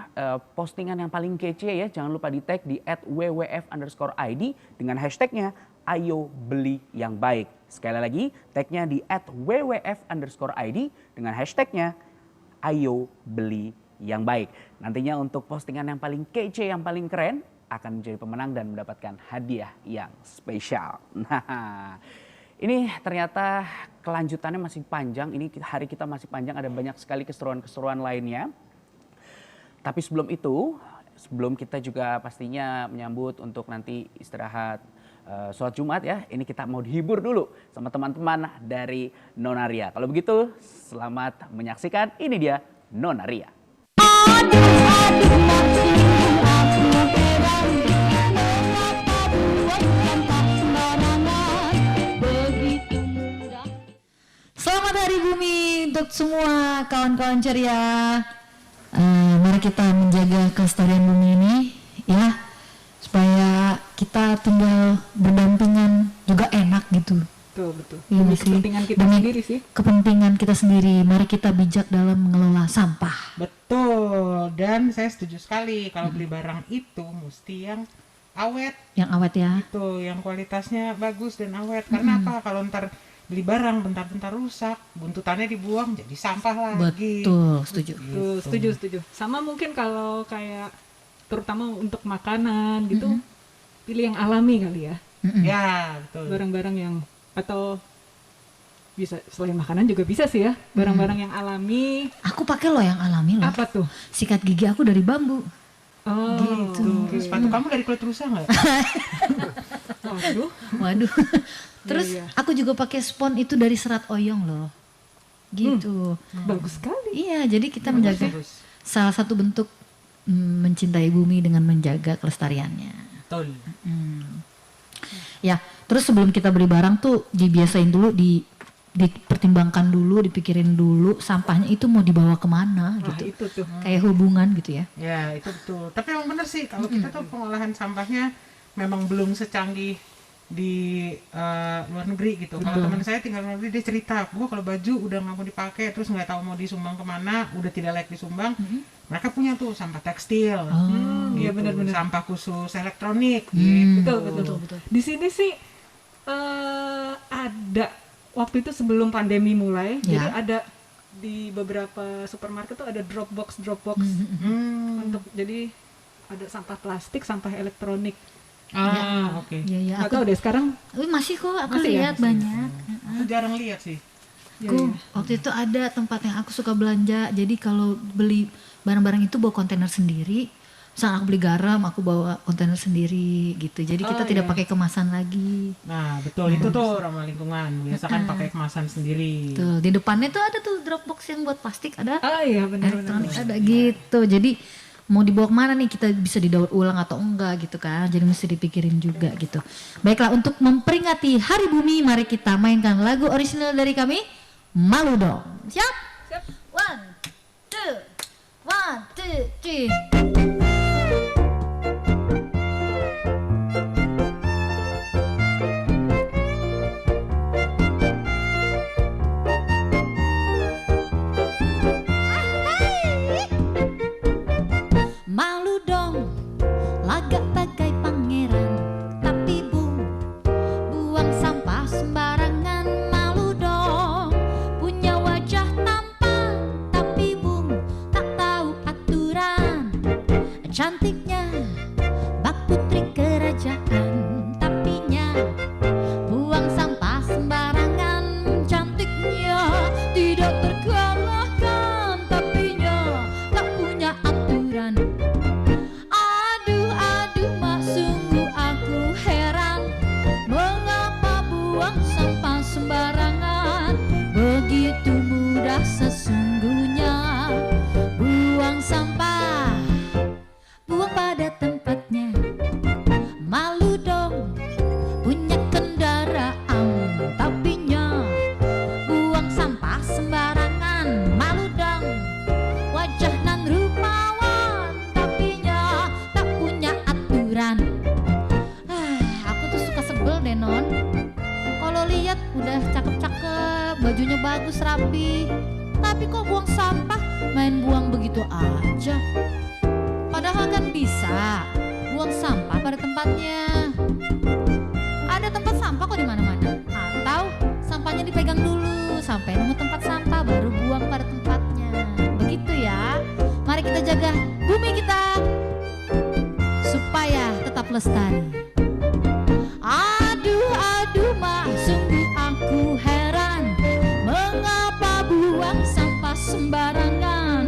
postingan yang paling kece ya. Jangan lupa di tag di @wwf_id dengan hashtagnya Ayo Beli Yang Baik. Sekali lagi tagnya di @wwf_id dengan hashtagnya Ayo Beli Yang Baik. Nantinya untuk postingan yang paling kece, yang paling keren akan menjadi pemenang dan mendapatkan hadiah yang spesial. Nah, ini ternyata kelanjutannya masih panjang. Ini hari kita masih panjang, ada banyak sekali keseruan-keseruan lainnya. Tapi sebelum itu, sebelum kita juga pastinya menyambut untuk nanti istirahat sholat Jumat ya, ini kita mau dihibur dulu sama teman-teman dari Nonaria. Kalau begitu, selamat menyaksikan. Ini dia Nonaria. Selamat Hari Bumi untuk semua kawan-kawan ceria. Mari kita menjaga kelestarian bumi ini ya, supaya kita tinggal berdampingan juga enak gitu. Betul. Iya, Demi sih. kepentingan kita Demi sendiri sih. Kepentingan kita sendiri. Mari kita bijak dalam mengelola sampah. Betul. Dan saya setuju sekali kalau beli barang itu mesti yang awet. Yang awet ya. Itu yang kualitasnya bagus dan awet. Karena apa? Kalau ntar beli barang bentar-bentar rusak, buntutannya dibuang jadi sampah lagi. Betul, setuju. Tuh, Setuju. Sama mungkin kalau kayak terutama untuk makanan gitu, pilih yang alami kali ya. Ya, betul. Barang-barang yang atau bisa selain makanan juga bisa sih ya, barang-barang yang alami. Aku pakai loh yang alami loh. Apa tuh? Sikat gigi aku dari bambu. Oh, Tuh, sepatu kamu dari kulit rusa nggak? Waduh. Terus Iya. aku juga pakai spon itu dari serat oyong loh. Gitu. bagus sekali. Iya, jadi kita menjaga Bagus. salah satu bentuk mencintai bumi dengan menjaga kelestariannya. Betul. Ya, terus sebelum kita beli barang tuh dibiasain dulu, dipertimbangkan dulu, dipikirin dulu sampahnya itu mau dibawa kemana Nah, gitu. itu tuh. Kayak hubungan gitu ya. Ya, itu betul. Tapi emang bener sih kalau kita tuh pengolahan sampahnya memang belum secanggih di luar negeri gitu. Kalau teman saya tinggal di luar negeri, dia cerita, gua kalau baju udah nggak mau dipakai, terus nggak tahu mau disumbang kemana, udah tidak layak disumbang, mereka punya tuh sampah tekstil, Iya, gitu. benar-benar. Sampah khusus elektronik, gitu. Betul. Di sini sih ada waktu itu sebelum pandemi mulai, jadi ada di beberapa supermarket tuh ada Dropbox untuk jadi ada sampah plastik, sampah elektronik. Oke. Iya, Nggak aku tahu deh sekarang. masih kok, aku Masih ya? lihat banyak. Aku jarang lihat sih. Aku waktu itu ada tempat yang aku suka belanja. Jadi kalau beli barang-barang itu bawa kontainer sendiri, Misal aku beli garam, aku bawa kontainer sendiri gitu. Jadi kita Oh, tidak iya. pakai kemasan lagi. Nah, betul itu tuh ramah lingkungan. Biasakan pakai kemasan sendiri. Tuh, di depannya tuh ada tuh Dropbox yang buat plastik, ada Oh iya benar-benar. elektronik ada gitu. Jadi mau dibawa kemana nih, kita bisa didaur ulang atau enggak gitu kan. Jadi mesti dipikirin juga gitu. Baiklah, untuk memperingati Hari Bumi, mari kita mainkan lagu orisinal dari kami, Malu Dong. Siap? Siap. 1, 2, 1, 2, 3. Malu dong, lagak bagai pangeran, tapi buang sampah sembarangan. Malu dong, punya wajah tampan, tapi tak tahu aturan. Cantiknya bak putri kerajaan, tapinya buang sampah sembarangan. Cantiknya tidak terkalahkan, tapinya tak punya aturan. Aduh mak, sungguh aku heran, mengapa buang sampah sembarangan. Begitu mudah sesungguhnya, buang sampah, buang pada tempatnya. Malu dong, punya kendaraan, tapinya buang sampah sembarangan. Malu dong, wajah nan rupawan, tapinya tak punya aturan. Aku tuh suka sebel deh non, kalau lihat udah cakep-cakep, bajunya bagus rapi, tapi kok buang sampah, main buang begitu aja. Padahal kan bisa buang sampah pada tempatnya. Ada tempat sampah kok di mana-mana. Atau sampahnya dipegang dulu sampai nemu tempat sampah baru buang pada tempatnya. Begitu ya. Mari kita jaga bumi kita supaya tetap lestari. Aduh mak, sungguh aku heran, mengapa buang sampah sembarangan.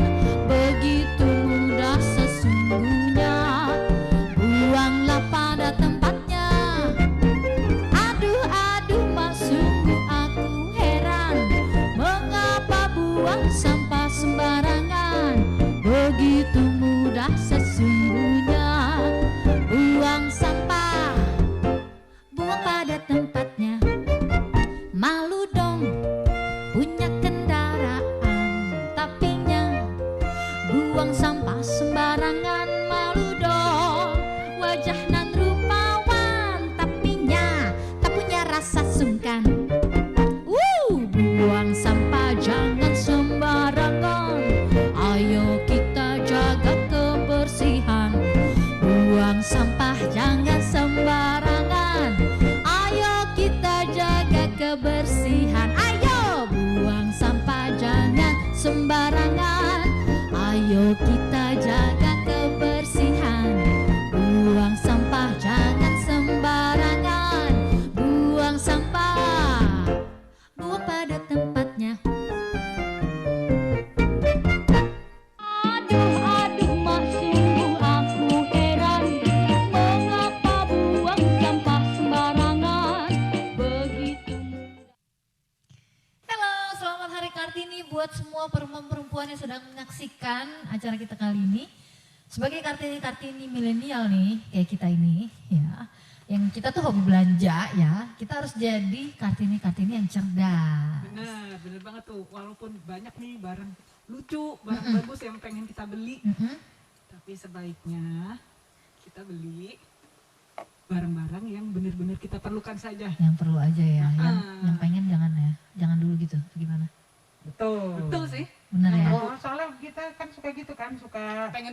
Begitu mudah sesungguhnya, buanglah pada tempatnya. Aduh mak, sungguh aku heran, mengapa buang sampah sembarangan. Begitu mudah sesungguhnya, buang sampah, buang pada tempatnya. Malu dong, punya kendaraan, tapinya buang sampah sembarangan. Malu dong, wajah nan rupawan, tapinya tak punya rasa sungkan. Buang sampah jangan sembarangan, ayo kita jaga kebersihan. Buang sampah jangan sembarangan, ayo kita jaga kebersihan. Ayo buang sampah jangan sembarangan, ayo kita jaga kebersihan. Buang sampah jangan sembarangan, buang sampah, buang pada tempatnya. Aduh mak, sungguh aku heran, mengapa buang sampah sembarangan. Begitu mudah. Halo, selamat Hari Kartini buat semua perempuan-perempuan yang sedang menyaksikan acara kita kali ini. Sebagai Kartini milenial nih, kayak kita ini ya, yang kita tuh hobi belanja ya, kita harus jadi Kartini yang cerdas. Bener banget tuh. Walaupun banyak nih barang lucu, barang bagus yang pengen kita beli, tapi sebaiknya kita beli barang-barang yang benar-benar kita perlukan saja. Yang perlu aja ya, yang pengen jangan ya, jangan dulu gitu, gimana? Betul sih. Bener ya? Oh, soalnya kita kan suka gitu kan, suka Pengen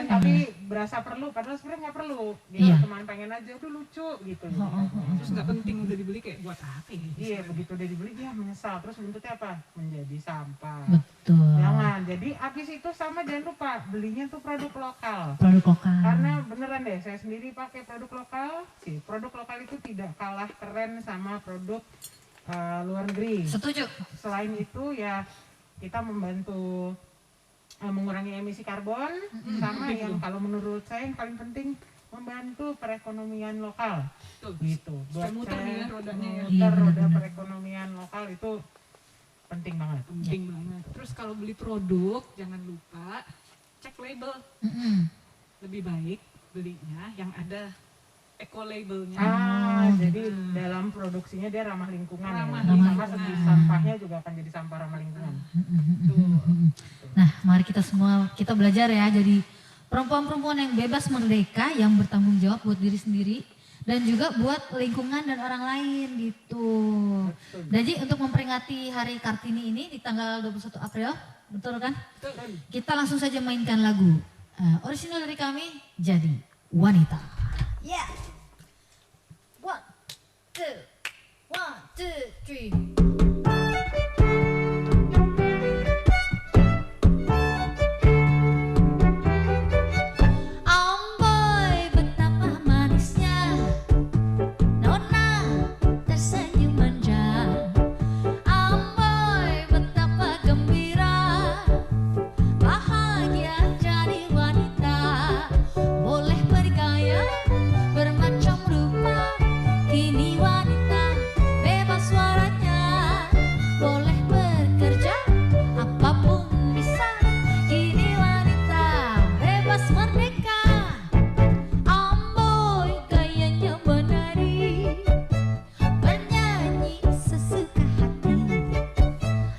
tapi berasa perlu, padahal sebenarnya nggak perlu. Gitu, Iya. cuman pengen aja, udah lucu gitu. Terus nggak penting udah dibeli kayak buat apa ya? Iya, begitu udah dibeli dia menyesal, terus bentuknya apa? Menjadi sampah. Betul. Jangan, jadi habis itu sama jangan lupa belinya tuh produk lokal. Produk lokal. Karena beneran deh, saya sendiri pakai produk lokal. Sih, produk lokal itu tidak kalah keren sama produk luar negeri. Setuju. Selain itu ya kita membantu mengurangi emisi karbon, sama yang kalau menurut saya yang paling penting membantu perekonomian lokal. Gitu. Supaya Buat muter nih ya saya, rodanya ya. muter roda perekonomian lokal itu penting banget. Penting banget. Terus kalau beli produk jangan lupa cek label. Lebih baik belinya yang ada eco labelnya. Jadi dalam produksinya dia ramah lingkungan. Ramah Jadi sama lingkungan. segi sampahnya juga akan jadi sampah ramah lingkungan. Nah, mari kita semua kita belajar ya jadi perempuan-perempuan yang bebas merdeka yang bertanggung jawab buat diri sendiri dan juga buat lingkungan dan orang lain gitu. Jadi untuk memperingati Hari Kartini ini di tanggal 21 April, betul kan? Kita langsung saja mainkan lagu orisinal dari kami, Jadi Wanita. Yeah. 1, 2, 1, 2, 3. Amboy betapa manisnya Nona tersenyum manja. Amboy betapa gembira bahagia jadi wanita. Boleh bergaya bermacam rupa, kini wanita bebas suaranya. Boleh bekerja apapun bisa, kini wanita bebas merdeka. Amboy gayanya menari, bernyanyi sesuka hati.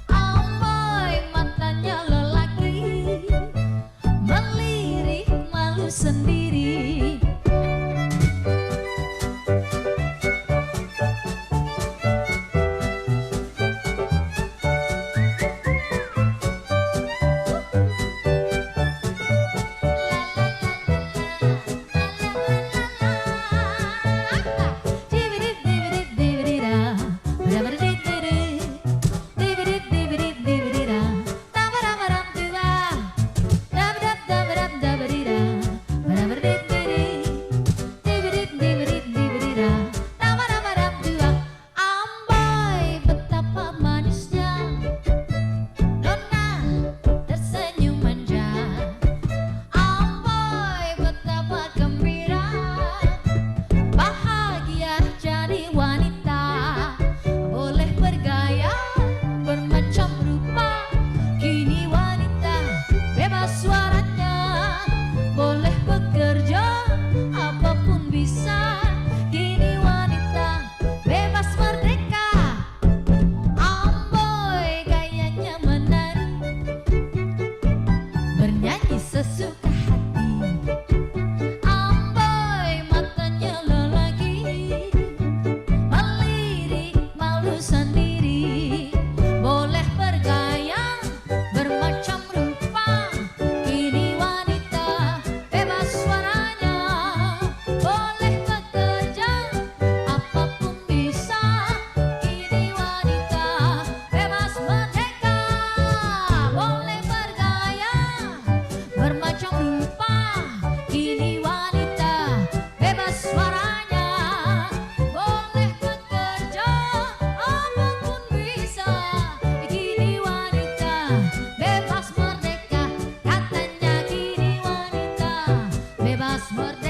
Amboy matanya lelaki, melirik malu sendiri. Amboy betapa manisnya Nona tersenyum manja. Amboy betapa gembira bahagia jadi wanita. Boleh bergaya bermacam rupa, kini wanita bebas suaranya. Boleh bekerja apapun bisa, kini wanita bebas merdeka. Amboy gayanya menari, bernyanyi sesuka hati. Amboy matanya lelaki, melirik malu sendiri. Boleh bergaya bermacam rupa, kini wanita bebas suaranya. Boleh bekerja apapun bisa, kini wanita bebas merdeka. Boleh bergaya bermacam rupa, kini wanita bebas suaranya. Boleh bekerja apapun bisa, kini wanita bebas merdeka. Katanya kini wanita bebas merdeka.